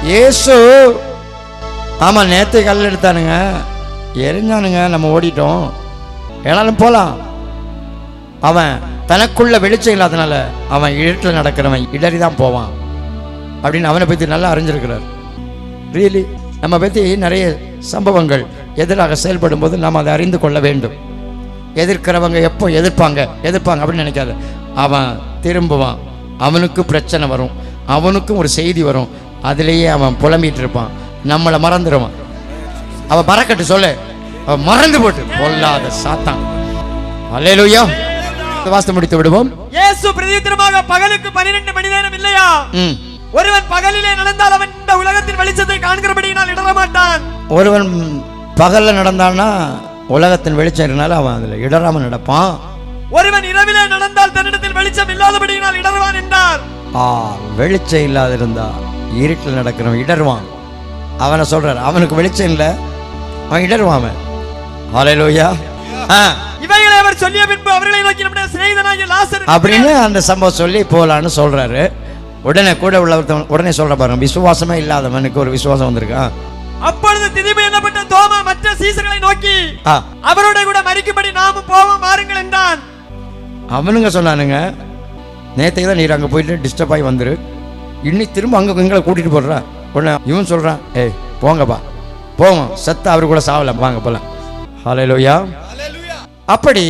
இயேசு, ஆமா, நேத்து கல் எடுத்தானுங்க, எரிஞ்சானுங்க, நம்ம ஓடிட்டோம், ஏனாலும் போலாம். அவன் தனக்குள்ள வெளிச்சம் இல்லாதனால அவன் இருட்டில் நடக்கிறவன் இடறிதான் போவான் அப்படின்னு அவனை பற்றி நல்லா அறிஞ்சிருக்கிறார். ரியலி நம்ம பற்றி நிறைய சம்பவங்கள் எதிராக செயல்படும் போது நாம் அதை அறிந்து கொள்ள வேண்டும். எதிர்க்கிறவங்க எப்போ எதிர்ப்பாங்க அப்படின்னு நினைக்காத. அவன் திரும்புவான், அவனுக்கு பிரச்சனை வரும், அவனுக்கும் ஒரு செய்தி வரும், அதிலேயே அவன் புலம்பிட்டு இருப்பான், நம்மளை மறந்துடுவான். அவன் பறக்கட்டு சொல்லு, மறந்து போட்டு பொல்லாத சாத்தான். அல்லேலூயா. வாஸ்து முடித்து விடுவோம். இயேசு பிரதியுத்தரமாக, பகலுக்கு 12 மணி நேரம் இல்லையா? ஒருவன் பகலிலே நடந்தால் அவன் இந்த உலகத்தின் வெளிச்சத்தை காண்கிறபடியினால் இடற மாட்டான். ஒருவன் பகல்ல நடந்தான்னா உலகத்தின் வெளிச்சம் இருந்தாலும் அவன் அதுல இடராம நடப்பான். ஒருவன் இரவிலே நடந்தால் தன்னிடத்தில் வெளிச்சம் இல்லாதபடியினால் இடறுவான் என்றார். வெளிச்சம் இல்லாத இருந்தா இருட்டில் நடக்கிறவன் இடருவான். அவனை சொல்றாரு, அவனுக்கு வெளிச்சம் இல்லை, அவன் இடருவான். ஹல்லேலூயா. இவைகளை அவர் சொல்லிய பின்பு அவர்களை நோக்கி, நம்முடைய சிநேகிதனாகிய லாசரு அப்படின்னு அந்த சம்பவம் சொல்லி போலான்னு சொல்றாரு. உடனே கூட உள்ளவர் உடனே சொல்ற பாருங்க, விசுவாசமே இல்லாதவனுக்கு ஒரு விசுவாசம் வந்திருக்கா. அப்பொழுது திதிபு என்னப்பட்ட தோமா மற்ற சீசர்களை நோக்கி, அவரோட கூட மரிக்கும்படி நாமும் போவோம் வாருங்கள் என்றான். அவனுங்க சொன்னானுங்க, நேற்றைக்கு தான் நீர் அங்கே போயிட்டு டிஸ்டர்ப் ஆகி வந்துரு, இன்னைக்கு திரும்ப அங்கே எங்களை கூட்டிட்டு போடுறா. உடனே இவன் சொல்றான், ஏய் போங்கப்பா போவோம், செத்த அவரு கூட சாவலாம், வாங்க போலாம். ஹல்லேலூயா. அப்படி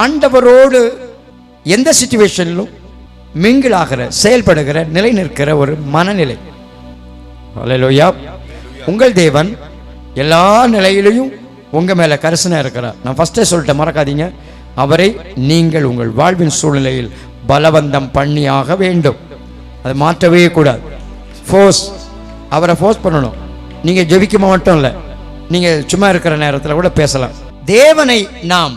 ஆண்டவரோடு எந்த சிச்சுவேஷனிலும் மிங்கிள் ஆகிற, செயல்படுகிற, நிலை நிற்கிற ஒரு மனநிலை. ஹல்லேலூயா. உங்கள் தேவன் எல்லா நிலையிலையும் உங்க மேல கரிசனை இருக்கிறார். நான் ஃபர்ஸ்டே சொல்லிட்டேன், மறக்காதீங்க. அவரை நீங்கள் உங்கள் வாழ்வின் சூழ்நிலையில் பலவந்தம் பண்ணியாக வேண்டும். அதை மாற்றவே கூடாது. ஃபோர்ஸ், அவரை ஃபோர்ஸ் பண்ணணும். நீங்க ஜெபிக்க மட்டும் இல்லை, நீங்க சும்மா இருக்கிற நேரத்தில் கூட பேசலாம். தேவனை நாம்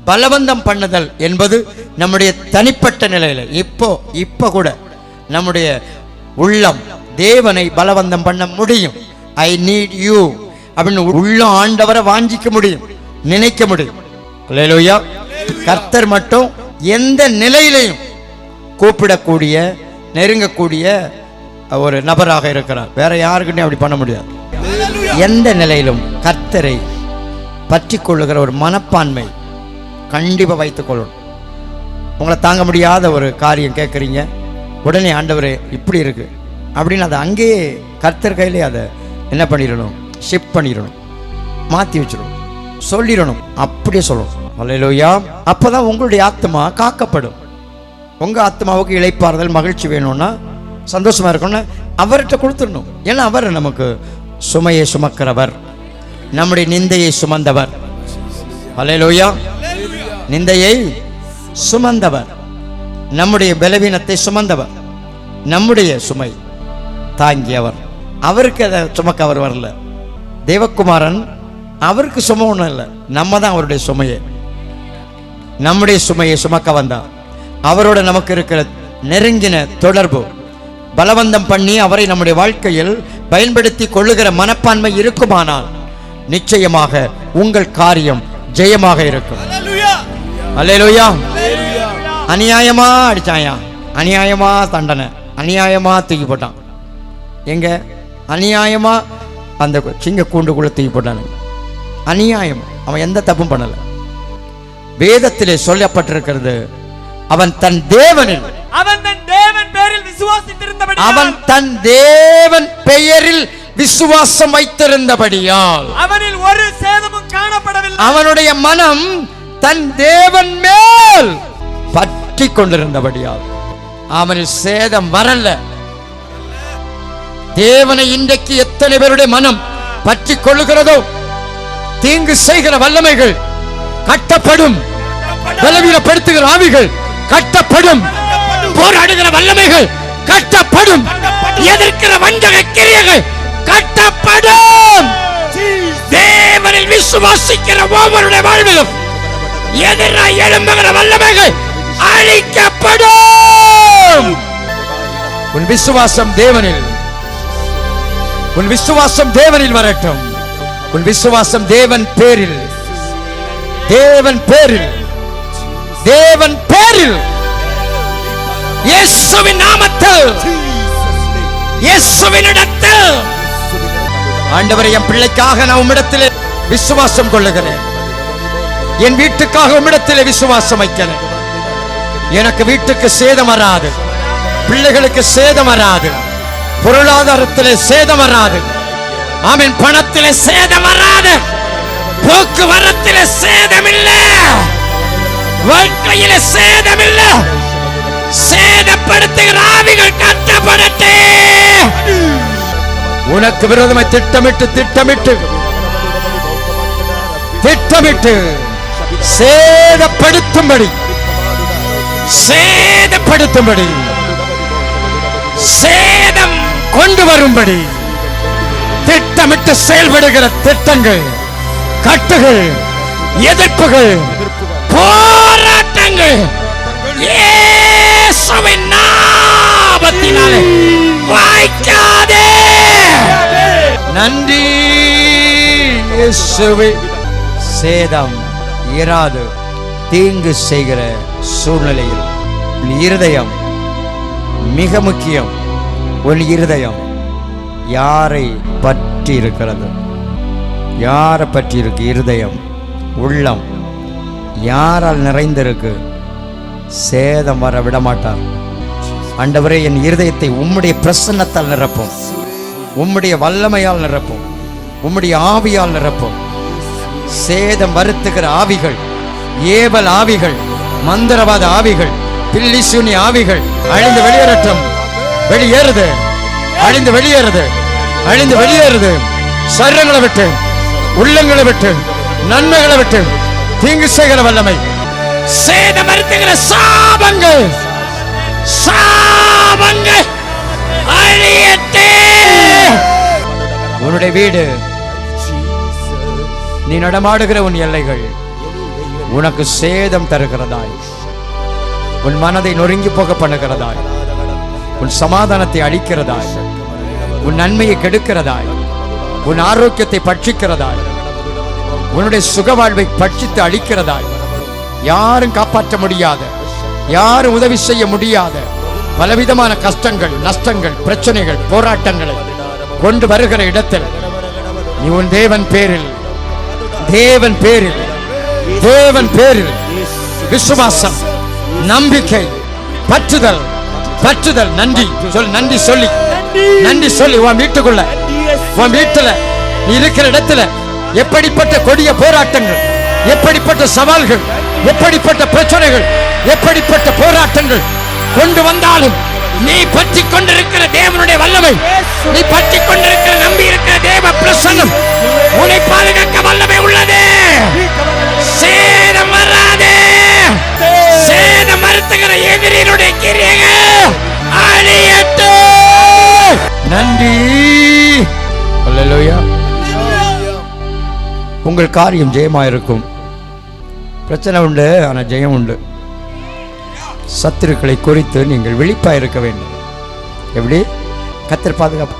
பலவந்தம் பண்ணுதல் என்பது நம்முடைய தனிப்பட்ட நிலையில இப்போ கூட நம்முடைய உள்ளம் தேவனை பலவந்தம் பண்ண முடியும். ஐ நீட் யூ அப்படின்னு உள்ள ஆண்டவரை வாஞ்சிக்க முடியும், நினைக்க முடியும். அல்லேலூயா. கர்த்தர் மட்டும் எந்த நிலையிலையும் கூப்பிடக்கூடிய, நெருங்கக்கூடிய ஒரு நபராக இருக்கிறார். வேற யாருக்கிட்டையும் அப்படி பண்ண முடியாது. எந்த நிலையிலும் கர்த்தரை பற்றி கொள்ளுகிற ஒரு மனப்பான்மை கண்டிப்பாக வைத்துக் கொள்ளணும். உங்களை தாங்க முடியாத ஒரு காரியம் கேட்குறீங்க, உடனே ஆண்டவரே இப்படி இருக்கு அப்படின்னு அதை அங்கேயே கர்த்தர் கையிலே அதை என்ன பண்ணிடணும், ஷிஃப்ட் பண்ணிடணும், மாற்றி வச்சிடணும், சொல்லிடணும், அப்படியே சொல்லணும். அல்லேலூயா. அப்போதான் உங்களுடைய ஆத்மா காக்கப்படும். உங்கள் ஆத்மாவுக்கு இளைப்பாறுதல், மகிழ்ச்சி வேணும்னா, சந்தோஷமா இருக்கணும்னா அவர்கிட்ட கொடுத்துடணும். ஏன்னா அவர் நமக்கு சுமையை சுமக்கிறவர், நம்முடைய நிந்தையை சுமந்தவர். அல்லேலூயா. நிந்தையை சுமந்தவர், நம்முடைய பலவீனத்தை சுமந்தவர், நம்முடைய சுமை தாங்கியவர். அவருக்கு அதை சுமக்க அவர் வரல. தேவகுமாரன் அவருக்கு சும ஒன்றும் இல்லை, நம்ம தான் அவருடைய சுமையை, நம்முடைய சுமையை சுமக்க வந்தார். அவரோட நமக்கு இருக்கிற நெருங்கின தொடர்பு, பலவந்தம் பண்ணி அவரை நம்முடைய வாழ்க்கையில் பயன்படுத்தி கொள்ளுகிற மனப்பான்மை இருக்குமானால் நிச்சயமாக உங்கள் காரியம் ஜெயமாக இருக்கும். அல்லேலூயா. அநியாயமா அடிச்சாயா, அநியாயமா தண்டனை, அநியாயமா தூக்கி போட்டான். எங்க அநியாயமா அந்த சிங்க கூண்டுக்குள்ள தூக்கி போட்டானுங்க. அநியாயம். அவன் எந்த தப்பும் பண்ணல. வேதத்திலே சொல்லப்பட்டிருக்கிறது, அவன் தன் தேவனில், அவன் தன் தேவன் பெயரில் விசுவாசித்திருந்தபடியால், அவன் தன் தேவன் பெயரில் விசுவாசம் வைத்திருந்தபடியால் அவனில் ஒரு சேதமும் காணப்படவில்லை. அவனுடைய மனம் தன் தேவன் மேல் பற்றி கொண்டிருந்தபடியால் அவனில் சேதம் வரல. தேவனை இன்றைக்கு எத்தனை பேருடைய மனம் பற்றி கொள்ளுகிறதோ, தீங்கு செய்கிற வல்லமைகள் கட்டப்படும், பலவீனப்படுத்துகிற ஆவிகள் கட்டப்படும், போராடுகிற வல்லமைகள் கட்டப்படும், எதிர்க்கிற வஞ்சக கிரியைகள் கட்டப்படும். தேவனில் விசுவாசிக்கிற ஒவ்வொருடைய வாழ்விலும் எதிராக எழும்புகிற வல்லமைகள் அழிக்கப்படும். உன் விசுவாசம் தேவனில், உன் விசுவாசம் தேவனில் வரட்டும். உன் விசுவாசம் தேவன் பேரில், தேவன் பேரில், தேவன் பேரில், இயேசுவின் நாமத்தில், இயேசுவின் இடத்தில். ஆண்டவரே, என் பிள்ளைக்காக நான் உம்மிடத்தில் விசுவாசம் கொள்ளுகிறேன். என் வீட்டுக்காக உம்மிடத்தில் விசுவாசம் வைக்கிறேன். எனக்கு வீட்டுக்கு சேதம் வராது, பிள்ளைகளுக்கு சேதம் வராது, பொருளாதாரத்திலே சேதம் வராது, ஆமென், பணத்திலே சேதம் வராது, போக்குவரத்திலே சேதம் இல்லை, வாழ்க்கையிலே சேதம் இல்லை. சேதப்படுத்துகிற ஆவிகள் கட்டப்படட்டே. உனக்கு விரோதமாய் திட்டமிட்டு திட்டமிட்டு சேதப்படுத்தும்படி சேதம் கொண்டு வரும்படி திட்டமிட்டு செயல்படுகிற திட்டங்கள், கட்டுகள், எதிர்ப்புகள், போராட்டங்கள் இயேசுவின் நாமத்தினாலே வாய்க்காதே. நன்றி இயேசுவே. சேதம் இராது தீங்கு செய்கிற சூழ்நிலையில் உன் இருதயம் மிக முக்கியம். உன் இருதயம் யாரை பற்றி இருக்கிறது? யாரை பற்றி இருக்கு? இருதயம், உள்ளம் யாரால் நிறைந்திருக்கு? சேதம் வர விட மாட்டார். ஆண்டவரே, என் இருதயத்தை உம்முடைய பிரசன்னத்தால் நிரப்பும், உம்முடைய வல்லமையால் நிரப்பும், உம்முடைய ஆவியால் நிரப்பும். சேதம் வருத்துகிற ஆவிகள், ஏவல் ஆவிகள், மந்திரவாத ஆவிகள், பில்லிசூனி ஆவிகள் அழிந்து வெளியேறட்டும். வெளியேறுது, அழிந்து வெளியேறுது, அழிந்து வெளியேறுது. சரீரங்களை விட்டு, உள்ளங்களை விட்டு, நன்மைகளை விட்டு தீங்கு செய்கிற வல்லமை, சேதம் வருத்துகிற சாபங்கள் அழியட்டே. உன்னுடைய வீடு, நீ நடமாடுகிற உன் எல்லைகள் உனக்கு சேதம் தருகிறதாய், உன் மனதை நொறுங்கி போக பண்ணுகிறதாய், உன் சமாதானத்தை அழிக்கிறதாய், உன் நன்மையை கெடுக்கிறதாய், உன் ஆரோக்கியத்தை பட்சிக்கிறதாய், உன்னுடைய சுகவாழ்வை பட்சித்து அழிக்கிறதாய், யாரும் காப்பாற்ற முடியாத, யாரும் உதவி செய்ய முடியாத பலவிதமான கஷ்டங்கள், நஷ்டங்கள், பிரச்சனைகள், போராட்டங்களை கொண்டு வருகிற இடத்தில் நீ உன் தேவன் பேரில் விசுவாசம், நம்பிக்கை, பற்றுதல் நன்றி சொல்லி உன் வீட்டுக்குள்ள, உன் வீட்டுல நீ இருக்கிற இடத்துல எப்படிப்பட்ட கொடிய போராட்டங்கள், எப்படிப்பட்ட சவால்கள், எப்படிப்பட்ட பிரச்சனைகள், எப்படிப்பட்ட போராட்டங்கள் கொண்டு வந்தாலும் நீ பற்றி கொண்டிருக்கிற தேவனுடைய வல்லமை, நீ பற்றி கொண்டிருக்கிற நம்பி இருக்கிற தேவ பிரசன்னம் உன்னை பாதுகாக்க வல்லமை உள்ளது. சேதம் வராதே. சேதம் மறுத்துகிற எதிரியினுடைய கிரியைகள் அழியட்டும். நன்றி. அல்லேலூயா. உங்கள் காரியம் ஜெயமாயிருக்கும். பிரச்சனை உண்டு, ஆனால் ஜெயம் உண்டு. சத்துருக்களை குறித்து நீங்கள் விழிப்பாக இருக்க வேண்டும். எப்படி? கர்த்தர் பாதுகாப்பு.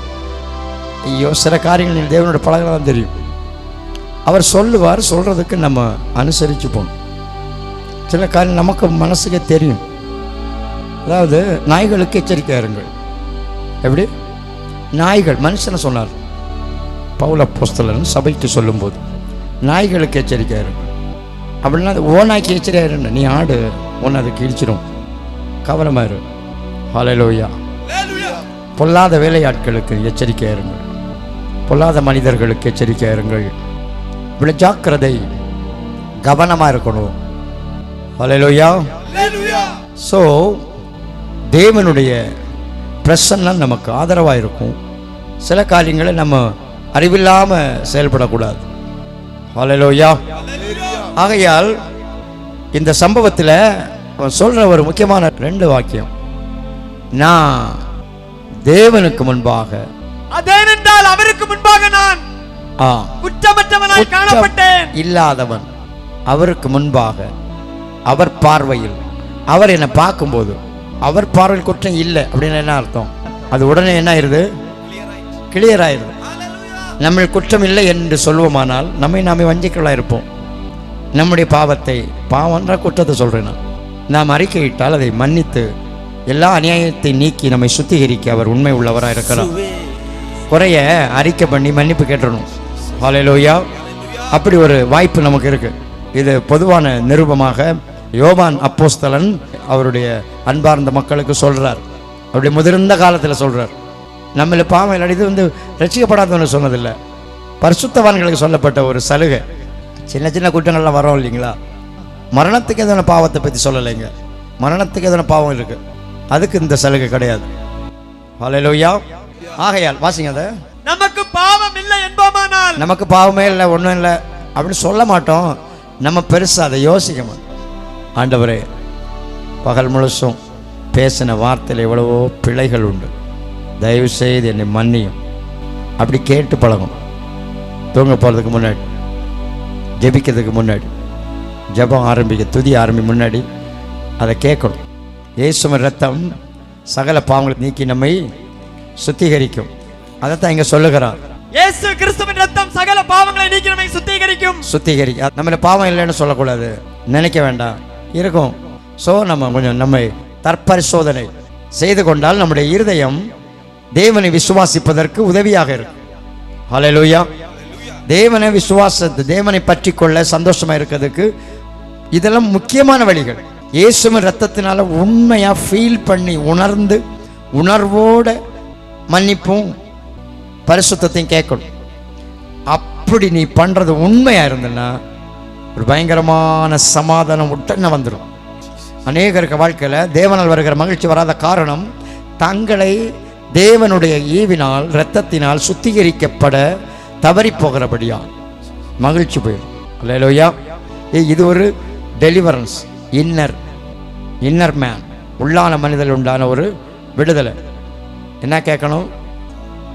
ஐயோ, சில காரியங்கள் தேவனோட பழகலாம் தெரியும். அவர் சொல்லுவார், சொல்றதுக்கு நம்ம அனுசரிச்சு போகணும். சில காரியம் நமக்கு மனசுக்கே தெரியும். அதாவது நாய்களுக்கு எச்சரிக்கையா இருங்கள். எப்படி? நாய்கள், மனுஷனை சொன்னார் பவுல் அப்போஸ்தலன் சபைக்கு சொல்லும்போது, நாய்களுக்கு எச்சரிக்கையா இருங்கள். அப்படின்னா ஓ நாய்க்கு எச்சரிக்கையா இருங்க. நீ ஆடு, ஒன்று அதை கிழிச்சிடும், கவனமாயிரு. ஹல்லேலூயா. பொல்லாத வேலையாட்களுக்கு எச்சரிக்கையா இருங்கள். பொல்லாத மனிதர்களுக்கு எச்சரிக்கையா இருங்கள். இவ்வளோ ஜாக்கிரதை, கவனமாக இருக்கணும். ஹல்லேலூயா. ஸோ தேவனுடைய பிரசன்னம் நமக்கு ஆதரவாக இருக்கும். சில காரியங்களை நம்ம அறிவில்லாமல் செயல்படக்கூடாது. ஹல்லேலூயா. ஆகையால் இந்த சம்பவத்தில் சொல்ற ஒரு முக்கியமான 2 வாக்கியம், நான் தேவனுக்கு முன்பாக, அதேனென்றால் அவருக்கு முன்பாக நான் குற்றமற்றவனாய் காணப்பட்டேன். இல்லாதவன் அவருக்கு முன்பாக, அவர் பார்வையில், அவர் என்னை பார்க்கும்போது அவர் பார்வையில் குற்றம் இல்லை அப்படின்னு என்ன அர்த்தம்? அது உடனே என்ன ஆயிருது? கிளியர் ஆயிருது. நம்ம குற்றம் இல்லை என்று சொல்வோமானால் நம்மை நாமே வஞ்சிக்கலாக இருப்போம். நம்முடைய பாவத்தை, பாவன்ற குற்றத்தை சொல்றேன் நாம் அறிக்கையிட்டால் அதை மன்னித்து எல்லா அநியாயத்தை நீக்கி நம்மை சுத்திகரிக்க அவர் உண்மை உள்ளவராக இருக்கிறார். குறைய அறிக்கை பண்ணி மன்னிப்பு கேட்டுறணும். ஹல்லேலூயா. அப்படி ஒரு வாய்ப்பு நமக்கு இருக்கு. இது பொதுவான நிருபமாக யோவான் அப்போஸ்தலன் அவருடைய அன்பார்ந்த மக்களுக்கு சொல்றார். அவருடைய முதிர்ந்த காலத்தில் சொல்றார். நம்மள பாவம் இல்லை, இது ரட்சிக்கப்படாதவன்னு சொன்னதில்லை, பரிசுத்தவான்களுக்கு சொல்லப்பட்ட ஒரு சலுகை. சின்ன சின்ன குற்றங்கள்லாம் வரோம் இல்லைங்களா? மரணத்துக்கு எதனா பாவத்தை பற்றி சொல்லலைங்க. மரணத்துக்கு எதனா பாவம் இருக்கு, அதுக்கு இந்த சலுகை கிடையாது. ஹல்லேலூயா. ஆகையால் வாசிங்க, அதை நமக்கு பாவம் இல்லை என்போமானால், நமக்கு பாவமே இல்லை, ஒன்றும் இல்லை, அப்படின்னு சொல்ல மாட்டோம். நம்ம பெருசாக அதை யோசிக்க மாட்டோம். ஆண்டவரே, பகல் முழுசும் பேசின வார்த்தையில் எவ்வளவோ பிழைகள் உண்டு, தயவு செய்து என்னை மன்னியும். அப்படி கேட்டு பழகும். தூங்க போகிறதுக்கு முன்னாடி, ஜெபிக்கிறதுக்கு முன்னாடி, ஜெபம் ஆரம்பிக்க துதி முன்னாடி அதை கேட்கணும். இயேசுவின் ரத்தம் சகல பாவங்களை நீக்கி நம்மை சுத்திகரிக்கும். அதைத்தான் இங்கே சொல்லுகிறார். இயேசு கிறிஸ்துவின் ரத்தம் சகல பாவங்களை நீக்கி நம்மை சுத்திகரிக்கும். நம்ம பாவம் இல்லைன்னு சொல்லக்கூடாது, நினைக்க வேண்டாம், இருக்கும். ஸோ நம்ம கொஞ்சம் நம்மை தற்பரிசோதனை செய்து கொண்டால் நம்முடைய இருதயம் தேவனை விசுவாசிப்பதற்கு உதவியாக இருக்கும். ஹல்லேலூயா. தேவனை விசுவாசத்தை, தேவனை பற்றி கொள்ள சந்தோஷமா இருக்கிறதுக்கு இதெல்லாம் முக்கியமான வழிகள். இயேசுவின் ரத்தத்தினால உண்மையா ஃபீல் பண்ணி உணர்ந்து உணர்வோட மன்னிப்பும் பரிசுத்தத்தையும் கேட்கணும். அப்படி நீ பண்றது உண்மையா இருந்தன்னா ஒரு பயங்கரமான சமாதானம் உடனே வந்துடும். அநேகருக்கு வாழ்க்கையில் தேவனால் வருகிற மகிழ்ச்சி வராத காரணம் தங்களை தேவனுடைய ஈவினால் இரத்தத்தினால் சுத்திகரிக்கப்பட தவறி போகிறபடியா மகிழ்ச்சி போயிடும். அல்லேலூயா. இது ஒரு டெலிவரன்ஸ். இன்னர் மேன், உள்ளான மனிதல் உண்டான ஒரு விடுதலை. என்ன கேட்கணும்?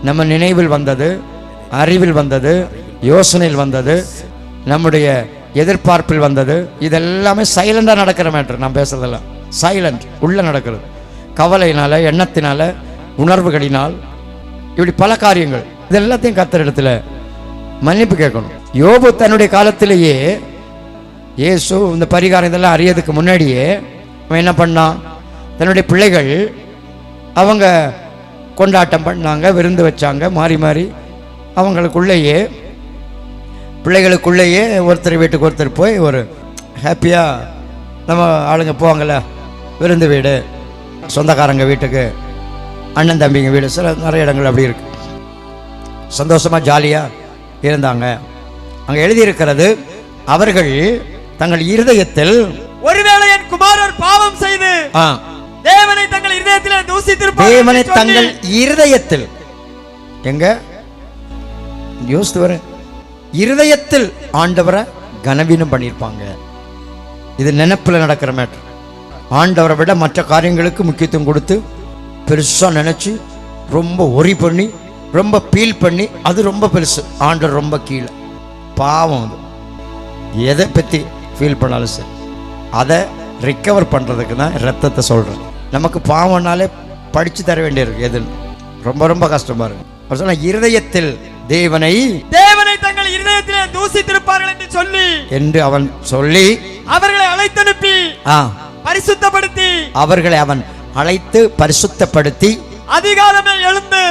நம்ம நினைவில் வந்தது, அறிவில் வந்தது, யோசனையில் வந்தது, நம்முடைய எதிர்பார்ப்பில் வந்தது, இதெல்லாமே சைலண்டாக நடக்கிற மேட்ரு. நான் பேசுறதெல்லாம் சைலண்ட், உள்ள நடக்கிறது. கவலையினால, எண்ணத்தினால, உணர்வுகளினால், இப்படி பல காரியங்கள். இது எல்லாத்தையும் கர்த்தர் இடத்துல மன்னிப்பு கேட்கணும். யோபு தன்னுடைய காலத்திலேயே இயேசு இந்த பரிகாரம் இதெல்லாம் அறியதுக்கு முன்னாடியே அவன் என்ன பண்ணான்? தன்னுடைய பிள்ளைகள் அவங்க கொண்டாட்டம் பண்ணாங்க, விருந்து வச்சாங்க, மாறி மாறி அவங்களுக்குள்ளேயே பிள்ளைகளுக்குள்ளேயே ஒருத்தர் வீட்டுக்கு ஒருத்தர் போய் ஒரு ஹாப்பியாக நம்ம ஆளுங்க போவாங்கள்ல, விருந்து வீடு, சொந்தக்காரங்க வீட்டுக்கு, அண்ணன் தம்பிங்க வீடு, சில நிறைய இடங்கள் அப்படி இருக்கு. சந்தோஷமாக ஜாலியாக இருந்தாங்க. அங்கே எழுதியிருக்கிறது, அவர்கள் தங்கள் இருதயத்தில் ஒருவேளை என் குமாரர் பாவம் செய்து தேவனை தங்கள் இருதயத்தில் தூசித்திருப்பார்கள். தேவனை தங்கள் இருதயத்தில், எங்க யோசித்து வர, இருதயத்தில் ஆண்டவரை கனவீனம் பண்ணியிருப்பாங்க. இது நினைப்பில் நடக்கிற மேட்டர். ஆண்டவரை விட மற்ற காரியங்களுக்கு முக்கியத்துவம் கொடுத்து பெருசாக நினச்சி ரொம்ப ஒரி பண்ணி ரொம்ப ஃபீல் பண்ணி அது ரொம்ப பெருசு, ஆண்டவர் ரொம்ப கீழே. பாவம் அது. எதை பற்றி ஃபீல் பண்ணாலும் சரி, அதை ரிக்கவர் பண்ணுறதுக்கு தான் ரத்தத்தை சொல்கிறேன். நமக்கு பாவம்னாலே படித்து தர வேண்டியிருக்கு. எது ரொம்ப ரொம்ப கஷ்டமாக இருக்கு. அவர் சொன்ன இருதயத்தில் தேவனை தங்கள் இருதயத்திலே தூசித்திருப்பார்கள் என்று அவன் சொல்லி அவர்களை அழைத்தனுப்பி பரிசுத்தப்படுத்தி, அவர்களை அவன் அழைத்து பரிசுத்தப்படுத்தி அதிகாலமே எழுந்து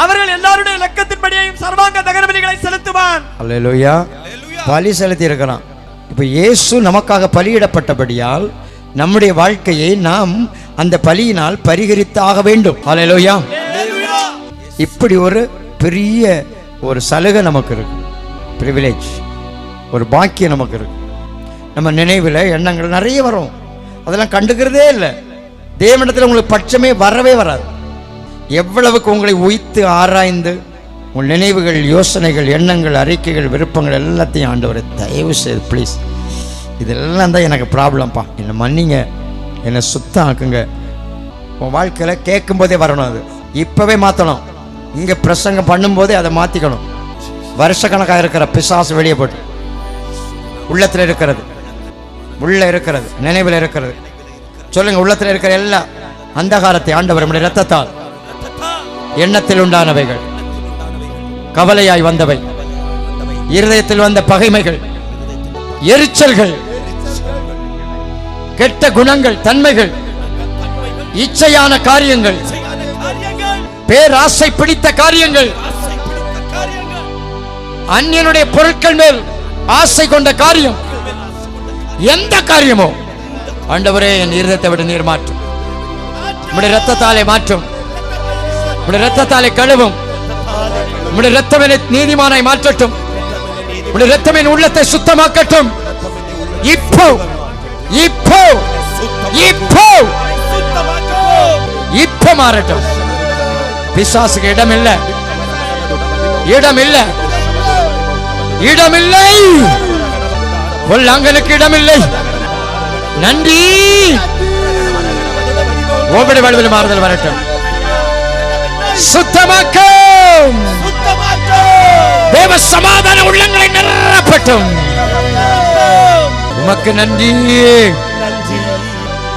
அவர்கள் எல்லாருடைய லக்கத்தின்படியையும் சர்வாங்க தகன பலிகளை செலுத்துவான். அல்லேலூயா. பலி செலுத்தி இருக்கிறான். இப்ப இயேசு நமக்காக பலியிடப்பட்டபடியால் நம்முடைய வாழ்க்கையை நாம் அந்த பலியினால் பரிகரித்தாக வேண்டும். அல்லேலூயா. இப்படி ஒரு பெரிய ஒரு சலுகை நமக்கு இருக்கு, பிரிவிலேஜ், ஒரு பாக்கியம் நமக்கு இருக்கு. நம்ம நினைவில் எண்ணங்கள் நிறைய வரும், அதெல்லாம் கண்டுக்கிறதே இல்லை. தேவனிடத்தில் உங்களுக்கு பட்சமே வரவே வராது. எவ்வளவுக்கு உங்களை உய்த்து ஆராய்ந்து உங்கள் நினைவுகள், யோசனைகள், எண்ணங்கள், அறிக்கைகள், விருப்பங்கள் எல்லாத்தையும் ஆண்டவரை தயவு செய்து ப்ளீஸ், இதெல்லாம் தான் எனக்கு ப்ராப்ளம்ப்பா, என்னை மன்னிங்க, என்னை சுத்தம் ஆக்குங்க. உன் வாழ்க்கையில் கேட்கும் போதே வரணும். அது இப்போவே மாற்றணும். இங்கே பிரசங்கம் பண்ணும்போதே அதை மாற்றிக்கணும். வருஷக்கணக்காக இருக்கிற பிசாசு வெளியே போட்டு, உள்ளத்தில் இருக்கிறது, உள்ள இருக்கிறது, நினைவில் இருக்கிறது, சொல்லுங்க, உள்ளத்தில் இருக்கிற எல்லா அந்தகாரத்தை ஆண்டவர் நம்முடைய இரத்தத்தால், எண்ணத்தில் உண்டானவைகள், கவலையாய் வந்தவை, இருதயத்தில் வந்த பகைமைகள், எரிச்சல்கள், கெட்ட குணங்கள், தன்மைகள், இச்சையான காரியங்கள், பேராசை பிடித்த காரியங்கள், அந்நியனுடைய பொருட்கள் மேல் ஆசை கொண்ட காரியம், எந்த காரியமோ ஆண்டவரே என் இருதயத்தை விட்டு நீர் மாற்றும், உம்முடைய இரத்தத்தாலே மாற்றும், உம்முடைய இரத்தத்தாலே கழுவும், உம்முடைய இரத்தம் என்னை நீதிமானாய் மாற்றட்டும், உம்முடைய இரத்தம் என் உள்ளத்தை சுத்தமாக்கட்டும். இப்போ இப்போ இப்போ இப்போ மாறட்டும். பிசாசுக்கு இடம் இல்லை, இடம் இல்லை, இடமில்லை, பொல்லாங்கனுக்கு இடமில்லை. நன்றி. உங்களுடைய வாழ்வில் மாறுதல் வரட்டும். சுத்தமாக்கும் தேவ சமாதான உள்ளங்களை நிரப்பட்டும். உமக்கு நன்றி.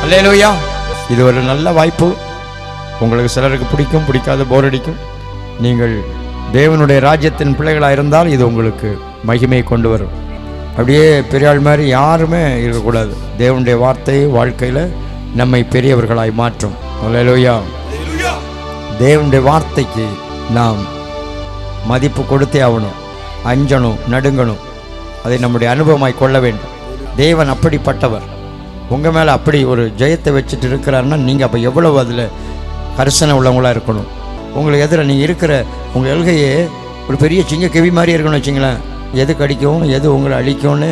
அல்லேலூயா. இது ஒரு நல்ல வாய்ப்பு. உங்களுக்கு சிலருக்கு பிடிக்கும், பிடிக்காத, போர் அடிக்கும். நீங்கள் தேவனுடைய ராஜ்யத்தின் பிள்ளைகளாக இருந்தால் இது உங்களுக்கு மகிமையை கொண்டு வரும். அப்படியே பெரியாள் மாதிரி யாருமே இருக்கக்கூடாது. தேவனுடைய வார்த்தை வாழ்க்கையில் நம்மை பெரியவர்களாய் மாற்றும். அல்லேலூயா. தேவனுடைய வார்த்தைக்கு நாம் மதிப்பு கொடுத்தே ஆகணும். அஞ்சணும், நடுங்கணும். அதை நம்முடைய அனுபவமாய் கொள்ள வேண்டும். தேவன் அப்படிப்பட்டவர். உங்கள் மேலே அப்படி ஒரு ஜெயத்தை வச்சுட்டு இருக்கிறாருன்னா நீங்கள் அப்போ எவ்வளவு அதில் கரிசனை உள்ளவங்களாக இருக்கணும். உங்களுக்கு எதிர நீங்கள் இருக்கிற உங்கள் எல்கையே ஒரு பெரிய சிங்க கெவி மாதிரி இருக்கணும்னு வச்சிங்களேன். எது கடிக்கும், எது உங்களை அழிக்கும்னு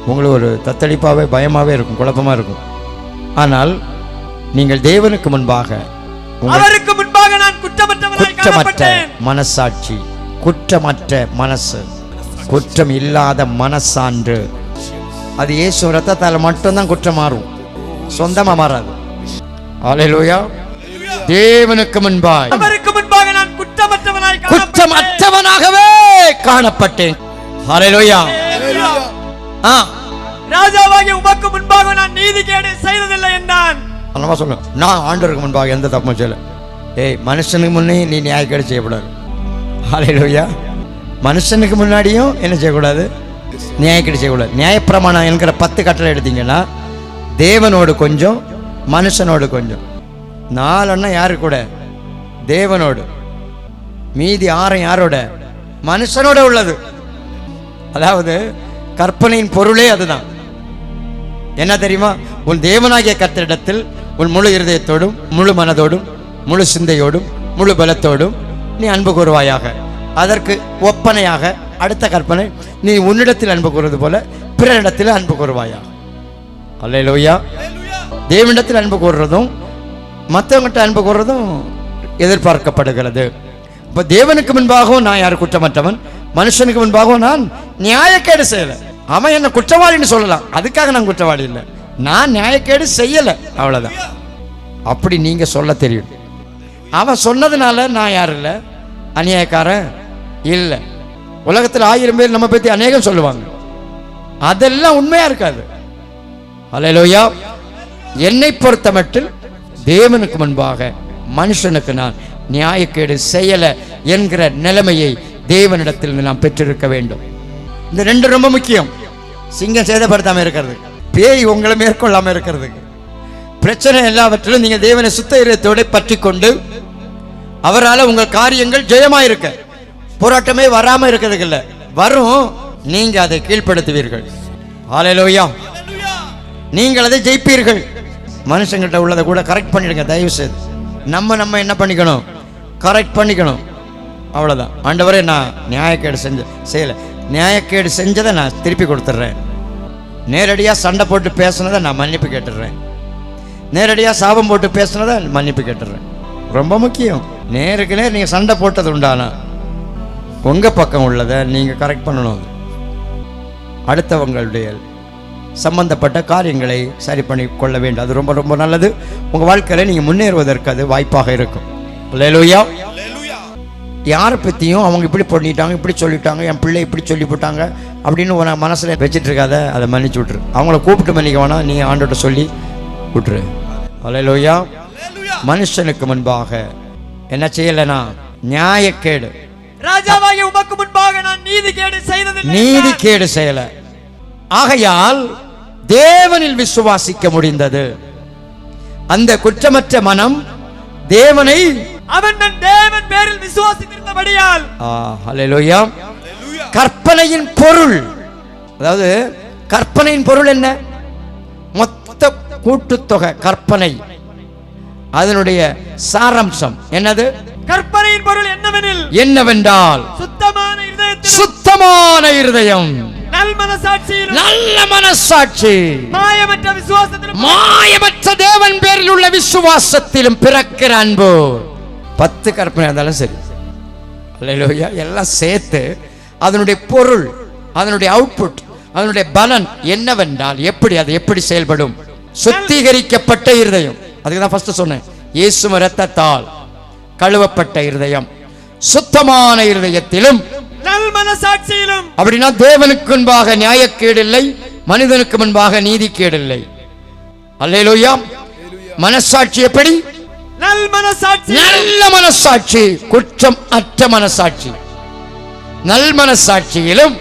உங்களுக்கு ஒரு தத்தளிப்பாகவே, பயமாகவே இருக்கும், குழப்பமாக இருக்கும். ஆனால் நீங்கள் தேவனுக்கு முன்பாக, அவருக்கு முன்பாக நான் குற்றமற்ற மனசாட்சி, குற்றமற்ற மனசு, குற்றம் இல்லாத மனசான்று, அது இயேசு ரத்தத்தால் மட்டும்தான் குற்றம் மாறும், சொந்தமா மாறாது. அல்லேலூயா. தேவனுக்கு முன்பாக, அவருக்கு முன்பாக நான் குற்றமற்றவனாகவே காணப்பட்டேன். அல்லேலூயா. ராஜாவாகிய உமக்கு முன்பாக நான் நீதிகேடு செய்ததில்லை என்றான். அல்லவா சொல்லு, நான் ஆண்டவருக்கு முன்பாக எந்த தப்பும் செய்யல. ஏய், மனுஷனுக்கு முன்னே நீ நியாயக்கேடு செய்யக்கூடாது. அல்லேலூயா. மனுஷனுக்கு முன்னாடியும் என்ன செய்யக்கூடாது? நியாயக்கேடு செய்யக்கூடாது. நியாயப்பிரமாணம் என்கிற 10 கட்டளை எடுத்தீங்கன்னா தேவனோடு கொஞ்சம், மனுஷனோடு கொஞ்சம். 4 யாரு கூட? தேவனோடு. மீதி 6 யாரோட? மனுஷனோட உள்ளது. அதாவது கற்பனையின் பொருளே அதுதான். என்ன தெரியுமா? உன் தேவனாகிய கர்த்தரிடத்தில் உன் முழு இருதயத்தோடும், முழு மனதோடும், முழு சிந்தையோடும், முழு பலத்தோடும் நீ அன்பு கூறுவாயாக. அதற்கு ஒப்பனையாக அடுத்த கற்பனை, நீ உன்னிடத்தில் அன்பு கூறுவது போல பிறரிடத்தில் அன்பு கூறுவாயாக. அல்லேலூயா. தேவனிடத்தில் அன்பு கூறுறதும் மற்றவங்கிட்ட அன்பு கூறுறதும் எதிர்பார்க்கப்படுகிறது. இப்போ தேவனுக்கு முன்பாகவும் நான் யார் குற்றமற்றவன், மனுஷனுக்கு முன்பாகவும் நான் நியாயக்கேடு செய்யலை. அவன் என்ன குற்றவாளின்னு சொல்லலாம், அதுக்காக நான் குற்றவாளி இல்லை. நான் நியாயக்கேடு செய்யலை, அவ்வளோதான். அப்படி நீங்கள் சொல்ல தெரியும். அவன் சொன்னதுனால நான் யார் இல்லை, அநியாயக்காரன் இல்லை. உலகத்தில் 1000 பேர் நம்ம பற்றி அநேகம் சொல்லுவாங்க, அதெல்லாம் உண்மையாக இருக்காது. அல்லேலூயா. என்னை பொறுத்த மட்டில் தேவனுக்கு முன்பாக மனுஷனுக்கு நான் நியாயக்கேடு செய்யலை என்கிற நிலைமையை தேவனிடத்தில் நாம் பெற்றிருக்க வேண்டும். இந்த 2 ரொம்ப முக்கியம். சிங்கம் சேதப்படுத்தாமல் இருக்கிறது, பேய் உங்களை மேற்கொள்ளாமல் இருக்கிறது. பிரச்சனை எல்லாவற்றிலும் நீங்கள் தேவனை சுத்த இதயத்தோடு பற்றி கொண்டு அவரால் உங்கள் காரியங்கள் ஜெயமாயிருக்க, போராட்டமே வராமல் இருக்கிறதுக்கு இல்லை, வரும். நீங்க அதை கீழ்ப்படுத்துவீர்கள். ஹல்லேலூயா. நீங்கள் அதை ஜெயிப்பீர்கள். மனுஷங்கிட்ட உள்ளதை கூட கரெக்ட் பண்ணிடுங்க தயவு செய்து. நம்ம என்ன பண்ணிக்கணும்? கரெக்ட் பண்ணிக்கணும், அவ்வளோதான். ஆண்டவரே, நான் நியாயக்கேடு செய்யலை, நியாயக்கேடு செஞ்சதை நான் திருப்பி கொடுத்துட்றேன். நேரடியாக சண்டை போட்டு பேசுனதை நான் மன்னிப்பு கேட்டுடுறேன். நேரடியாக சாபம் போட்டு பேசுனதை மன்னிப்பு கேட்டுடுறேன். ரொம்ப முக்கியம். நேருக்கு நேர் நீங்கள் சண்டை போட்டது உண்டானா உங்கள் பக்கம் உள்ளதை நீங்கள் கரெக்ட் பண்ணணும். அடுத்தவங்களுடைய சம்பந்தப்பட்ட காரியங்களை சரி பண்ணி கொள்ள வேண்டும். அது ரொம்ப ரொம்ப நல்லது. உங்கள் வாழ்க்கையில் நீங்கள் முன்னேறுவதற்கு அது வாய்ப்பாக இருக்கும். அல்லேலூயா. யாரை பற்றியும் அவங்க இப்படி பண்ணிட்டாங்க, இப்படி சொல்லிட்டாங்க, என் பிள்ளை இப்படி சொல்லி போட்டாங்க அப்படின்னு உன மனசில் வச்சுட்டு இருக்காத, அதை மன்னிச்சு விட்டுரு. அவங்கள கூப்பிட்டு மன்னிக்க வேணாம், நீ ஆண்டோட்ட சொல்லி விட்டுரு. அல்லேலூயா. மனுஷனுக்கு முன்பாக என்ன செய்யலைனா நியாயக்கேடு, ராஜாவாகிய உமக்கு முன்பாக நான் நீதிகேடு செய்ததில்லை, நீதிகேடு செய்யல. ஆகையால் தேவனில் விசுவாசிக்க முடிந்தது. அந்த குற்றமற்ற மனம் தேவனை, அவன் தன் தேவன் பேரில் விசுவாசித்திருந்தபடியால். ஹல்லேலூயா. கற்பனையின் பொருள், அதாவது கற்பனையின் பொருள் என்ன? மொத்த கூட்டுத்தொகை கற்பனை, அதனுடைய சாராம்சம் என்னது? கற்பனையின் பொருள் என்னவென்றால் சுத்தமான இருதயம், நல்ல மனசாட்சி, மாயமற்ற தேவன் பேரில் உள்ள விசுவாசத்திலும் பிறக்கிற அன்பு. 10 கற்பனை இருந்தாலும் சரி, அல்லேலூயா, எல்லாம் சேர்த்து அதனுடைய பொருள் அதனுடைய அவுட்புட், அதனுடைய பலன் என்னவென்றால் அது எப்படி செயல்படும்? சுத்திகரிக்கப்பட்ட இருதயம். அதுக்கு தான் ஃபர்ஸ்ட் சொன்னேன், இயேசு இரத்தத்தால் கழுவப்பட்ட இருதயம், சுத்தமான இருதயத்திலும் நல் மனசாட்சியிலும். அப்படின்னா தேவனுக்கு முன்பாக நியாயக்கேடு இல்லை, மனிதனுக்கு முன்பாக நீதிக்கேடு இல்லை. அல்லேலூயா. மனசாட்சி எப்படி? நல் மனசாட்சி, நல்ல மனசாட்சி, குற்றம் அற்ற மனசாட்சி. நல் மனசாட்சியிலும்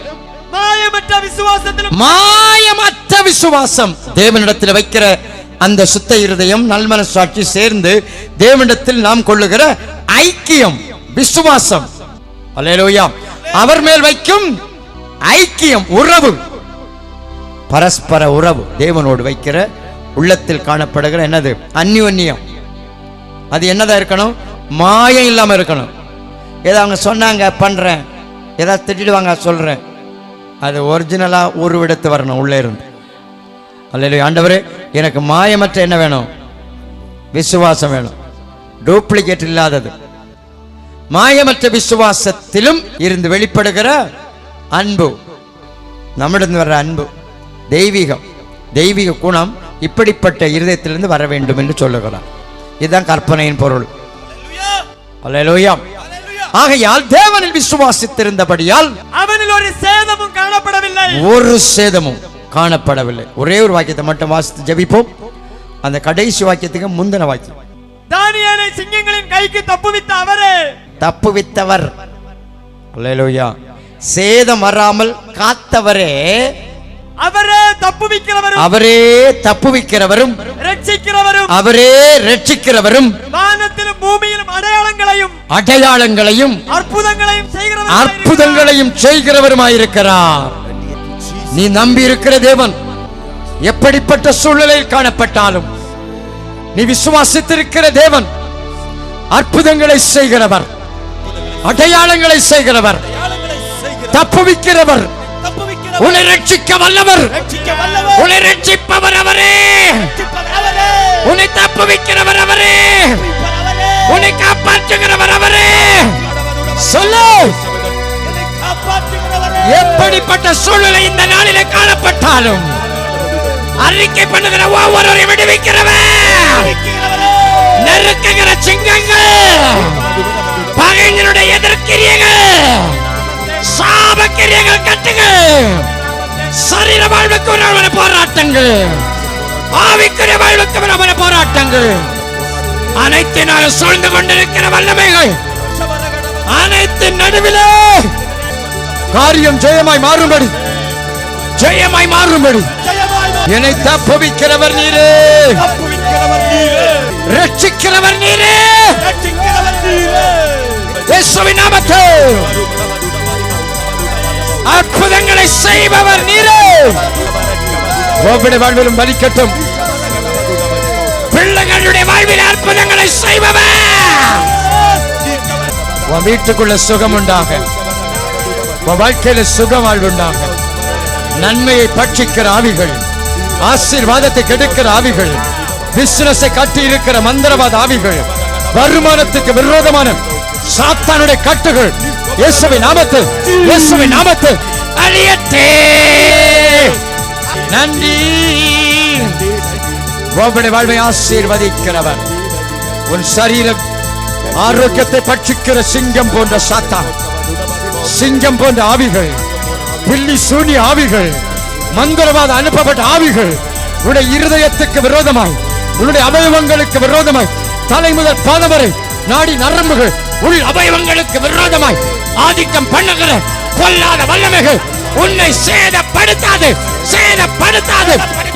மாயமற்ற விசுவாசத்திலும். மாயமற்ற விசுவாசம், தேவனிடத்தில் வைக்கிற அந்த சுத்த இருதயம், நல் மனசாட்சி சேர்ந்து தேவனிடத்தில் நாம் கொள்ளுகிற ஐக்கியம், விசுவாசம். அல்லேலூயா. அவர் மேல் வைக்கும் ஐக்கியம், உறவு, பரஸ்பர உறவு, தேவனோடு வைக்கிற உள்ளத்தில் காணப்படுகிற என்னது? அந்யோன்யம். அது என்னதான் இருக்கணும்? மாயம் இல்லாம இருக்கணும். ஏதோ அவங்க சொன்னாங்க பண்றேன், ஏதாவது திட்டிடுவாங்க சொல்றேன், அது ஒரிஜினலா உருவெடுத்து வரணும் உள்ளே இருந்து. அல்லேலூயா. ஆண்டவரே, எனக்கு மாயமற்ற என்ன வேணும்? விசுவாசம் வேணும், டூப்ளிகேட் இல்லாதது. மாயமற்ற விசுவாசத்திலும் இருந்து வெளிப்படுகிற அன்பு, நம்மிடம் வர்ற அன்பு, தெய்வீக குணம் இப்படிப்பட்ட இருதயத்திலிருந்து வர வேண்டும் என்று சொல்லுகிறார். இதுதான் கற்பனையின் பொருள். அல்லேலூயா. ஆகையால் தேவனில் விசுவாசித்திருந்தபடியால் அவனில் ஒரு சேதமும் காணப்படவில்லை, ஒரு சேதமும் காணப்படவில்லை. ஒரே ஒரு வாக்கியத்தை மட்டும் வாசித்து ஜெபிப்போம். அந்த கடைசி வாக்கியத்துக்கு முந்தின வாக்கியம், தானியேலை சிங்கங்களின் கைக்கு தப்புவித்தவர். அல்லேலூயா. சேதம் வராமல் காத்தவரே, அவரே தப்புவிக்கிறவரும், அவரே தப்புவிக்கிறவரும், ரட்சிக்கிறவரும், அவரே ரட்சிக்கிறவரும், வானத்திலும் பூமியிலும் அடையாளங்களையும் அற்புதங்களையும் செய்கிறவருமாயிருக்கிறார். நீ நம்பி இருக்கிற தேவன் எப்படிப்பட்ட சூழ்நிலையில் காணப்பட்டாலும், நீ விசுவாசித்திருக்கிற தேவன் அற்புதங்களை செய்கிறவர், அடையாளங்களை செய்கிறவர், தப்புவிக்கிறவர், உன்னை ரட்சிக்க வல்லவர், உன்னை ரட்சிப்பவர் அவரே, உன்னை தப்புவிக்கிறவர் அவரே, உன்னை காப்பாற்றுகிறவர் அவரே. சொல்லு, எப்படிப்பட்ட சூழ்நிலை இந்த நாளிலே காணப்பட்டாலும் அறிக்கை பண்ணுகிற ஒவ்வொருவரையும் விடுவிக்கிறவர். நெருக்குகிற சிங்கங்கள், பகைஞனுடைய எதிர்க்கிரியங்கள், சாபக்கிரியங்கள் கட்டுங்கள், சரீர வாழ்வுக்கு ஒரு போராட்டங்கள், ஆவிக்குரிய வாழ்வுக்கு போராட்டங்கள், அனைத்தினாலும் சூழ்ந்து கொண்டிருக்கிற வல்லமைகள், அனைத்து நடுவிலே காரியம் ஜெயமாய் மாறும்படி என்னை தப்புவிக்கிறவர் நீரே, ரட்சிக்கிறவர் நீரே, இயேசுவின் நாமத்தில் அற்புதங்களை செய்பவர் நீரே. ஒவ்வொரு வாழ்விலும் பலிக்கட்டும், பிள்ளைகளுடைய வாழ்வில் அற்புதங்களை செய்பவர். உன் வீட்டுக்குள்ள சுகம் உண்டாக, உன் வாழ்க்கையில சுக வாழ்வுண்டாக. நன்மையை பட்சிக்கிற ஆவிகள், ஆசீர்வாதத்தை கெடுக்கிற ஆவிகள், பிசினஸை கட்டி இருக்கிற மந்திரவாத ஆவிகள், வருமானத்துக்கு விரோதமான சாத்தானுடைய கட்டுகள் இயேசுவின் நாமத்தில் அழியட்டே. நன்றி. உங்களுடைய வாழ்வை ஆசீர்வதிக்கிறவர். உன் சரீரம் ஆரோக்கியத்தை பட்சிக்கிற சிங்கம் போன்ற சாத்தான், சிங்கம் போன்ற ஆவிகள், பில்லி சூனிய ஆவிகள், மந்திரவாத அனுப்பப்பட்ட ஆவிகள் உன்னுடைய இருதயத்துக்கு விரோதமாய், உன்னுடைய அவயவங்களுக்கு விரோதமாய், தலை முதல் பாதம் வரை நாடி நரம்புகள் உள் அவயவங்களுக்கு விரோதமாய் ஆதிக்கம் பண்ணுகிற கொல்லாத வல்லமைகள் உன்னை சேதப்படுத்தாது.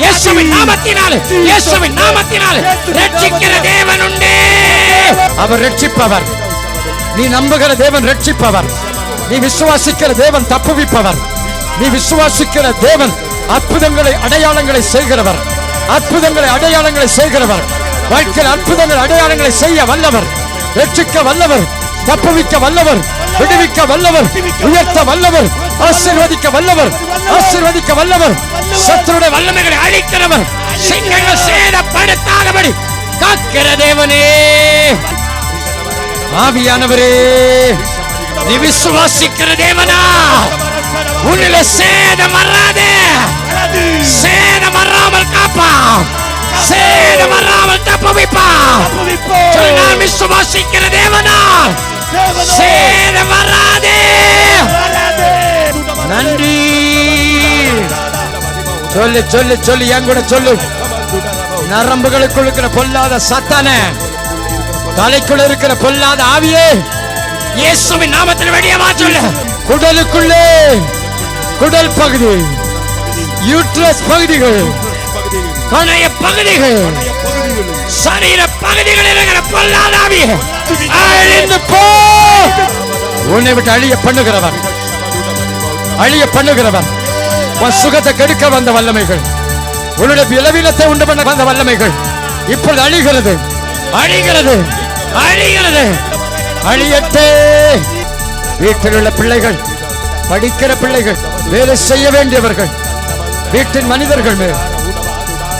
இயேசுவின் நாமத்தினாலே ரட்சிக்கிற தேவன் உண்டே. அவர் ரட்சிப்பவர். நீ நம்புகிற தேவன் ரட்சிப்பவர். நீ விசுவாசிக்கிற தேவன் தப்புவிப்பவர். நீ விசுவாசிக்கிற தேவன் அற்புதங்களை அடையாளங்களை செய்கிறவர். வாழ்க்கையில் அற்புதங்கள் அடையாளங்களை செய்ய வல்லவர், ரட்சிக்க வல்லவர், தப்புவிக்க வல்லவர், விடுவிக்க வல்லவர், உயர்த்த வல்லவர், ஆசீர்வதிக்க வல்லவர், சத்துருடைய வல்லமைகளை அழிக்கிறவர், சிங்கங்கள் சேதப்படுத்தாதபடி காக்கிற தேவனே. ஆவியானவரே, நீ விசுவாசிக்கிற தேவனா? உன்னில சேதம் வராதே. சேதம் வராமல் காப்பா, சேதம் வராமல் தப்புவிப்பா. நான் விசுவாசிக்கிற தேவனால் சேதம் வராதே. நன்றி. சொல்லு சொல்லு சொல்லு, என் கூட சொல்லு. நரம்புகளுக்குள் இருக்கிற பொல்லாத சத்தானே, தலைக்குள்ள இருக்கிற பொல்லாத ஆவியே, இயேசுவின் நாமத்தில் வெளியே வா சொல்லு. குடலுக்குள்ளே, குடல் பகுதி, யூட்ரஸ் பகுதிகள், கணைய பகுதிகள், சரீர பகுதிகளில் இருக்கிற பொல்லாத ஆவியே அழிந்து போ. உன்னை விட்டு அழிய பண்ணுகிறவர், அழிய பண்ணுகிறவர். உன் சுகத்தை கெடுக்க வந்த வல்லமைகள், உன்னுடைய விளவீனத்தை உண்டு பண்ண வந்த வல்லமைகள் இப்பொழுது அழிகிறது, அழிகிறது, அழிகிறது, அழியட்டே. வீட்டில் உள்ள பிள்ளைகள், படிக்கிற பிள்ளைகள், வேலை செய்ய வேண்டியவர்கள், வீட்டின் மனிதர்கள் மேல்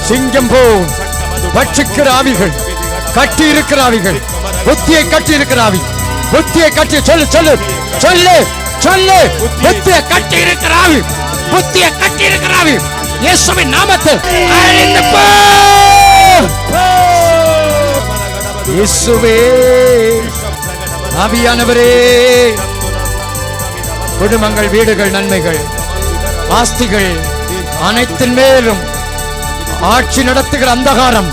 சிங்கம் போல் பட்சிக்கிற ஆவிகள், கட்டி இருக்கிற ஆவிகள், புத்தியை கட்டி இருக்கிற ஆவி, புத்தியை கட்டி சொல்லு சொல்லு சொல்லு சொல்லு. புத்தியை கட்டி இருக்கிற ஆவி, புத்தியை கட்டி இருக்கிற ஆவி இயேசுவின் நாமத்தில் அழிந்து போ. இயேசுவே, ஆவியானவரே, குடும்பங்கள், வீடுகள், நன்மைகள், ஆஸ்திகள் அனைத்தின் மேலும் ஆட்சி நடத்துகிற அந்தகாரம்,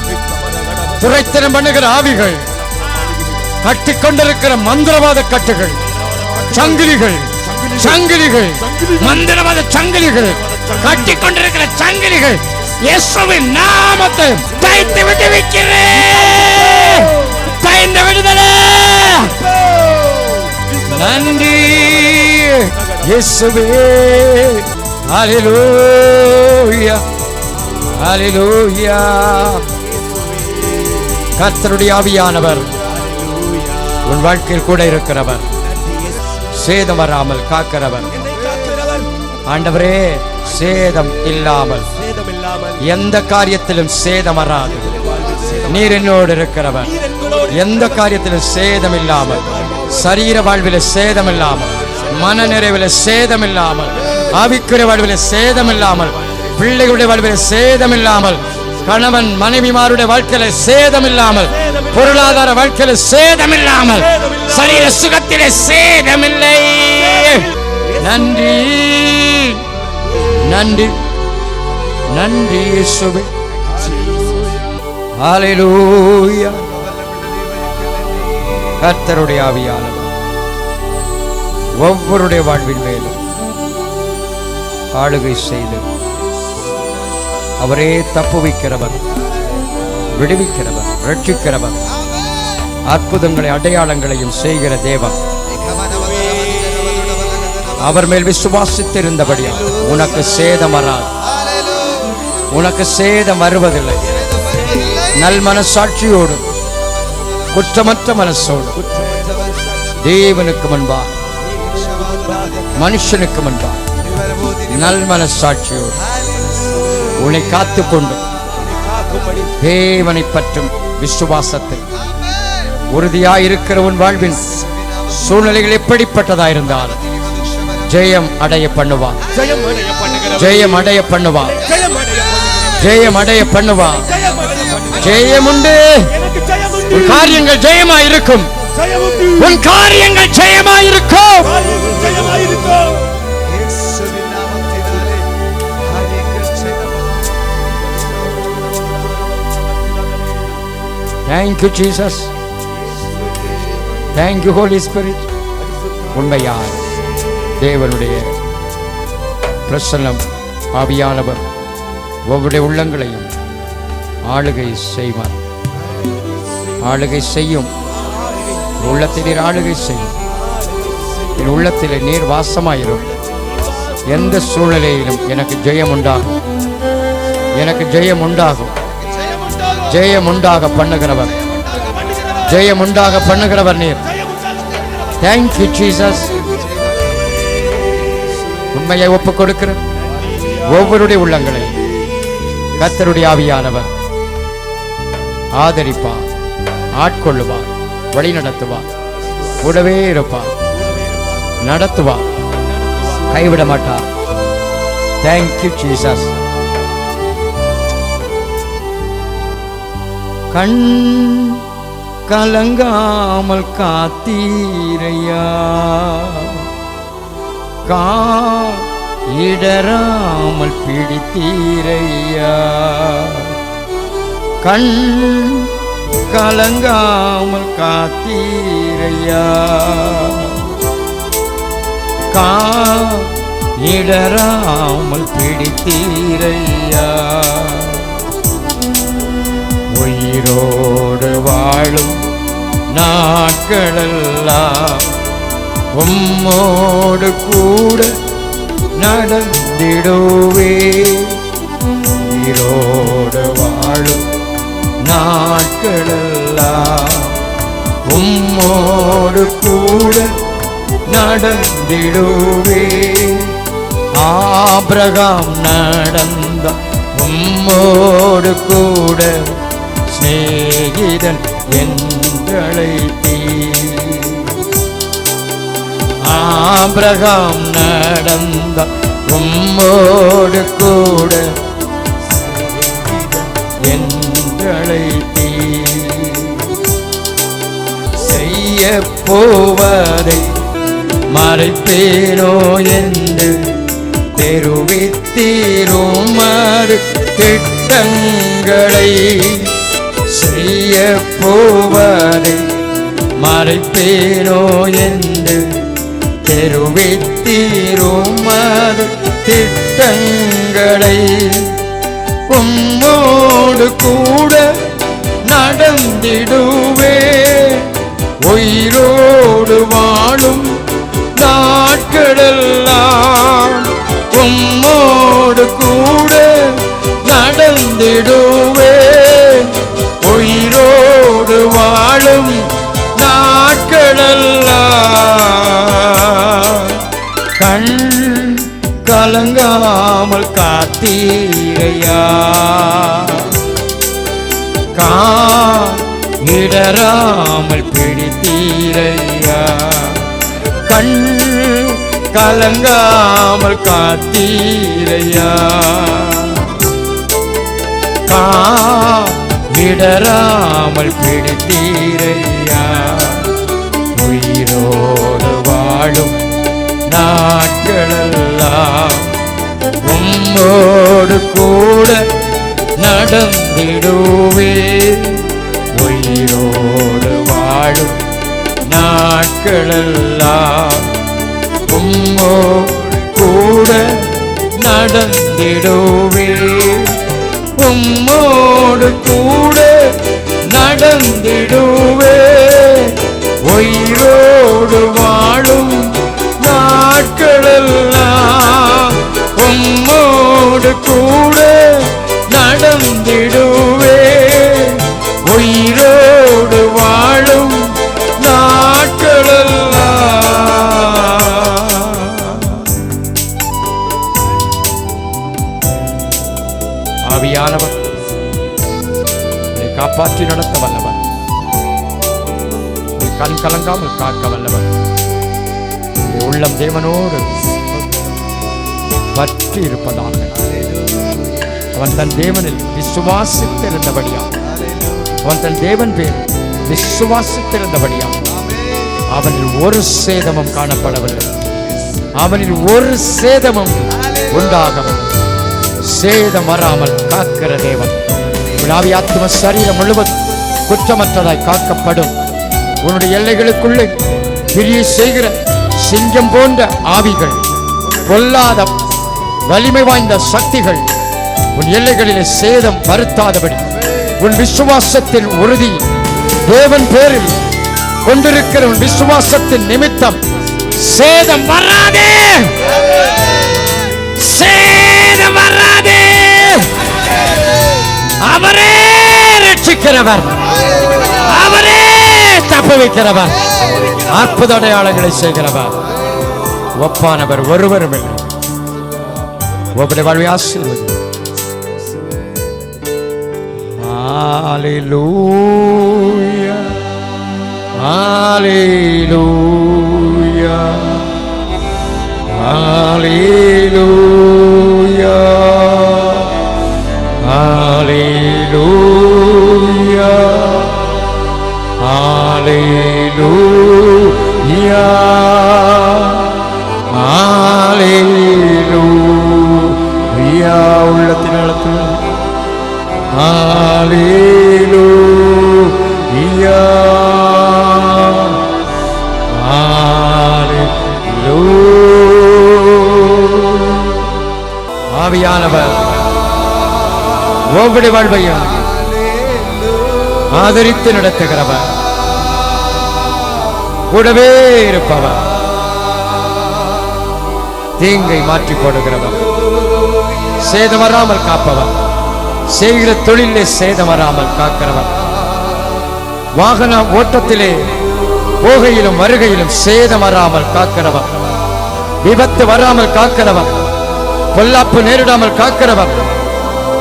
துரைத்தனம் பண்ணுகிற ஆவிகள், கட்டிக்கொண்டிருக்கிற மந்திரவாத கட்டுகள், சங்கிலிகள், சங்கிலிகள், மந்திரவாத சங்கிலிகள், கட்டிக்கொண்டிருக்கிற சங்கிலிகள் இயேசுவின் நாமத்தை தைத்து விடுவிக்கிறேன். தைந்த விடுதலை. நன்றி இயேசுவே. ஹல்லேலூயா, ஹல்லேலூயா. கர்த்தருடைய ஆவியானவர் உன் வாழ்க்கையில் கூட இருக்கிறவர், சேதம் வராமல் காக்கிறவர். ஆண்டவரே, சேதம் இல்லாமல் எந்த காரியத்திலும் சேதம் வராது. நீர் என்னோடு இருக்கிறவர். எந்த காரியத்திலும் சேதம் இல்லாமல், சரீர வாழ்வில் சேதம் இல்லாமல், மன நிறைவில் சேதம் இல்லாமல், ஆவிக்குரிய வாழ்வில் சேதம் இல்லாமல், பிள்ளைகளுடைய வாழ்வில் சேதம் இல்லாமல், கணவன் மனைவிமாருடைய வாழ்க்கையில சேதம் இல்லாமல், பொருளாதார வாழ்க்கையில சேதம் இல்லாமல், சரீர சுகத்திலே சேதமில்லை. நன்றி நன்றி நன்றி இயேசுவே. ஹல்லேலூயா. கர்த்தருடைய ஆவியானவர் ஒவ்வொருடைய வாழ்வின் மேலும் ஆளுகை செய்து அவரே தப்புவிக்கிறவர், விடுவிக்கிறவர், ரட்சிக்கிறவர், அற்புதங்களை அடையாளங்களையும் செய்கிற தேவன். அவர் மேல் விசுவாசித்திருந்தபடியால் உனக்கு சேதம் வராது, உனக்கு சேதம் வருவதில்லை. நல் மனசாட்சியோடு, குற்றமற்ற மனசோடு, தேவனுக்கு முன்பாக, மனுஷனுக்கு முன்பாக நல் மனசாட்சியோடு உன்னை காத்துக்கொண்டு தேவனை பற்றும் விசுவாசத்தில் உறுதியாயிருக்கிற உன் வாழ்வின் சூழ்நிலைகள் எப்படிப்பட்டதாயிருந்தால் ஜெயம் அடைய பண்ணுவார், ஜெயம் அடைய பண்ணுவார், ஜெயம் அடைய பண்ணுவார். ஜெயம் உண்டு. உன் காரியங்கள் ஜெயமாயிருக்கும், உன் காரியங்கள் ஜெயமாயிருக்கும். Thank you Jesus. Thank you Holy Spirit. உண்மையாய் தேவனுடைய பிரசன்னம், ஆவியானவர் ஒவ்வொரு உள்ளங்களையும் ஆளுகை செய்வார், ஆளுகை செய்யும். உள்ளத்தில் நீர் ஆளுகை செய்யும். என் உள்ளத்தில் நீர் வாசமாயிரும். எந்த சூழ்நிலையிலும் எனக்கு ஜெயம் உண்டாகும், எனக்கு ஜெயம் உண்டாகும். ஜெயம் உண்டாக பண்ணுகிறவர், ஜெயம் உண்டாக பண்ணுகிறவர் நீர். Thank you Jesus. உண்மையை ஒப்புக் கொடுக்கிற ஒவ்வொருடைய உள்ளங்களை கர்த்தருடைய ஆவியானவர் ஆதரிப்பார், ஆட்கொள்ளுவார், வழி நடத்துவார், கூடவே இருப்பார், நடத்துவார். கைவிட மாட்டார். Thank you Jesus. கண் கலங்காமல் காத்தீரையா, இடராமல் பிடித்தீரையா. கண் கலங்காமல் காத்தீரையா, இடராமல் பிடித்தீரையா. உயிரோடு வாழும் நாட்களெல்லாம் உம்மோடு கூட நடந்திடுவே. உயிரோடு வாழும் நாட்களெல்லாம் உம்மோடு கூட நடந்திடுவே. ஆபிரகாம் நடந்த உம்மோடு கூட சிநேகிதன் என்றழைத்தீ. ஆபிரகாம் நடந்த உம்மோடு கூட என்றழைத்தீ. செய்ய போவதை மறைப்பேனோ என்று தெரிவித்தீரும் அது திட்டங்களை. செய்ய போவதை மறைப்பேனோ என்று தெரிவித்தீரும் அது திட்டங்களை. உம்மோடு கூட நடந்திடுவே. உயிரோடு வாழும் நாட்களெல்லாம் உம்மோடு கூட நடந்திடுவே. உயிரோடு வாழும் நாட்களெல்லாம் கண் கலங்காமல் காத்தீரையா, இடராமல் பிடித்தீரையா. கண் கலங்காமல் காத்தீரையா, இடராமல் பிடித்தீரையா. உயிரோடு வாழும் நாட்களெல்லாம் உம்மோடு கூட நடந்திடுவே. உயிரோடு வாழும் நாட்களெல்லாம் உம்மோடு கூட நடந்திடுவே. உம்மோடு கூட நடந்திடுவே. உயிரோடு வாழும் நாட்களெல்லாம் உம்மோடு கூட நடந்திடுவே. உயிரோடு வாழும் நாட்களெல்லாம். ஆவியானவர் காப்பாற்றி நடத்த வல்லவர், கண் கலங்காமல் காக்க வல்லவர். உள்ளம் தேவனோடு பற்றி இருப்பதாக அவன் தன் தேவனில் விசுவாசித்திருந்தபடியாம், அவன் தன் தேவன் பேர் விசுவாசித்திருந்தபடியாம் அவனில் ஒரு சேதமும் காணப்படவில்லை. அவனில் ஒரு சேதமும் உண்டாகவில்லை. சேதம் வராமல் காக்கிற தேவன் ஆவி ஆத்ம சரீரம் முழுவதும் குற்றமற்றதாய் காக்கப்படும். உன்னுடைய எல்லைகளுக்குள்ளே கிரியை செய்கிற சிங்கம் போன்ற ஆவிகள், கொல்லாத வலிமை வாய்ந்த சக்திகள் உன் எல்லைகளிலே சேதம் வருத்தாதபடி உன் விசுவாசத்தின் உறுதி தேவன் பேரில் கொண்டிருக்கிற உன் விசுவாசத்தின் நிமித்தம் சேதம் வராதே, சேதம் வராதே. அவரே ரட்சிக்கிறவர், அவரே தப்புவிக்கிறவர், அற்புத அடையாளங்களை செய்கிறவர், ஒப்பானவர் ஒருவரும் இல்லை. ஒவ்வொரு வாழ்வை ஆசீர்வதி. ஹalleluya, ஹalleluya, ஹalleluya. Hallelujah. Hallelujah. Hallelujah. உள்ளத்தின் அழுத்தம். Hallelujah. Hallelujah. ஆவியானவர் ஒவ்வொரு வாழ்வையும் ஆதரித்து நடத்துகிறவர், கூடவே இருப்பவர், தீங்கை மாற்றி போடுகிறவர், சேதம் வராமல் காப்பவர், செய்கிற தொழிலே சேதம் வராமல் காக்கிறவர், வாகன ஓட்டத்திலே போகையிலும் வருகையிலும் சேதம் வராமல் காக்கிறவர், விபத்து வராமல் காக்கிறவர், பொல்லாப்பு நேரிடாமல் காக்கிறவர்,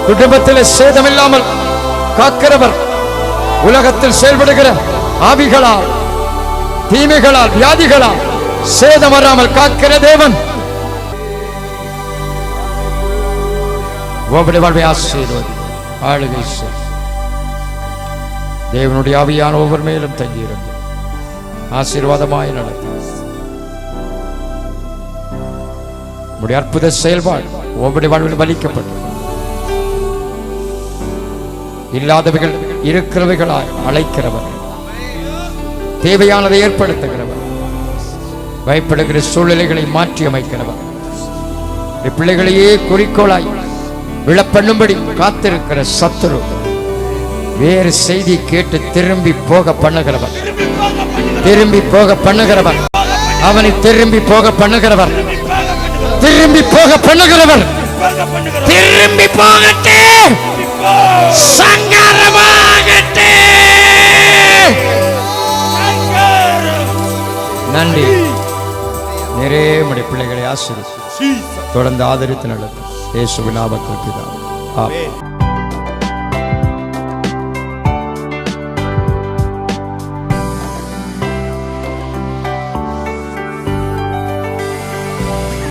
குடும்பத்திலே சேதமில்லாமல் காக்கிறவர், உலகத்தில் செயல்படுகிற ஆவிகளால், தீமைகளால், வியாதிகளால் சேதம் வராமல் காக்கிற தேவன். ஒவ்வொரு வாழ்வை ஆசீர்வதி, ஆளுகை செய். தேவனுடைய ஆவியான ஒவ்வொரு மேலும் தங்கியிருந்து ஆசீர்வாதமாய் நடத்தி உடைய அற்புத செயல்பாடு ஒவ்வொரு வாழ்வில் பலிக்கப்பட்டு இல்லாதவைகள் இருக்கிறவைகளாய் அழைக்கிறவர், தேவையானதை ஏற்படுத்துகிறவர், பயப்படுகிற சூழ்நிலைகளை மாற்றி அமைக்கிறவர், பிள்ளைகளையே குறிக்கோளாய் விழப்பண்ணும்படி காத்திருக்கிற சத்துரு வேறு செய்தி கேட்டு திரும்பி போக பண்ணுகிறவர், திரும்பி போக பண்ணுகிறவர், அவனை திரும்பி போக பண்ணுகிறவர், திரும்பி போக பண்ணுகிறவர், திரும்பி போகட்டே, சங்கரமாகட்டே. நன்றி. நிறைய நம்முடைய பிள்ளைகளை ஆசீர்வதித்து தொடர்ந்து ஆதரித்து நடத்தும் இயேசுவின் நாமத்தில் பிதாவே. ஆமென்.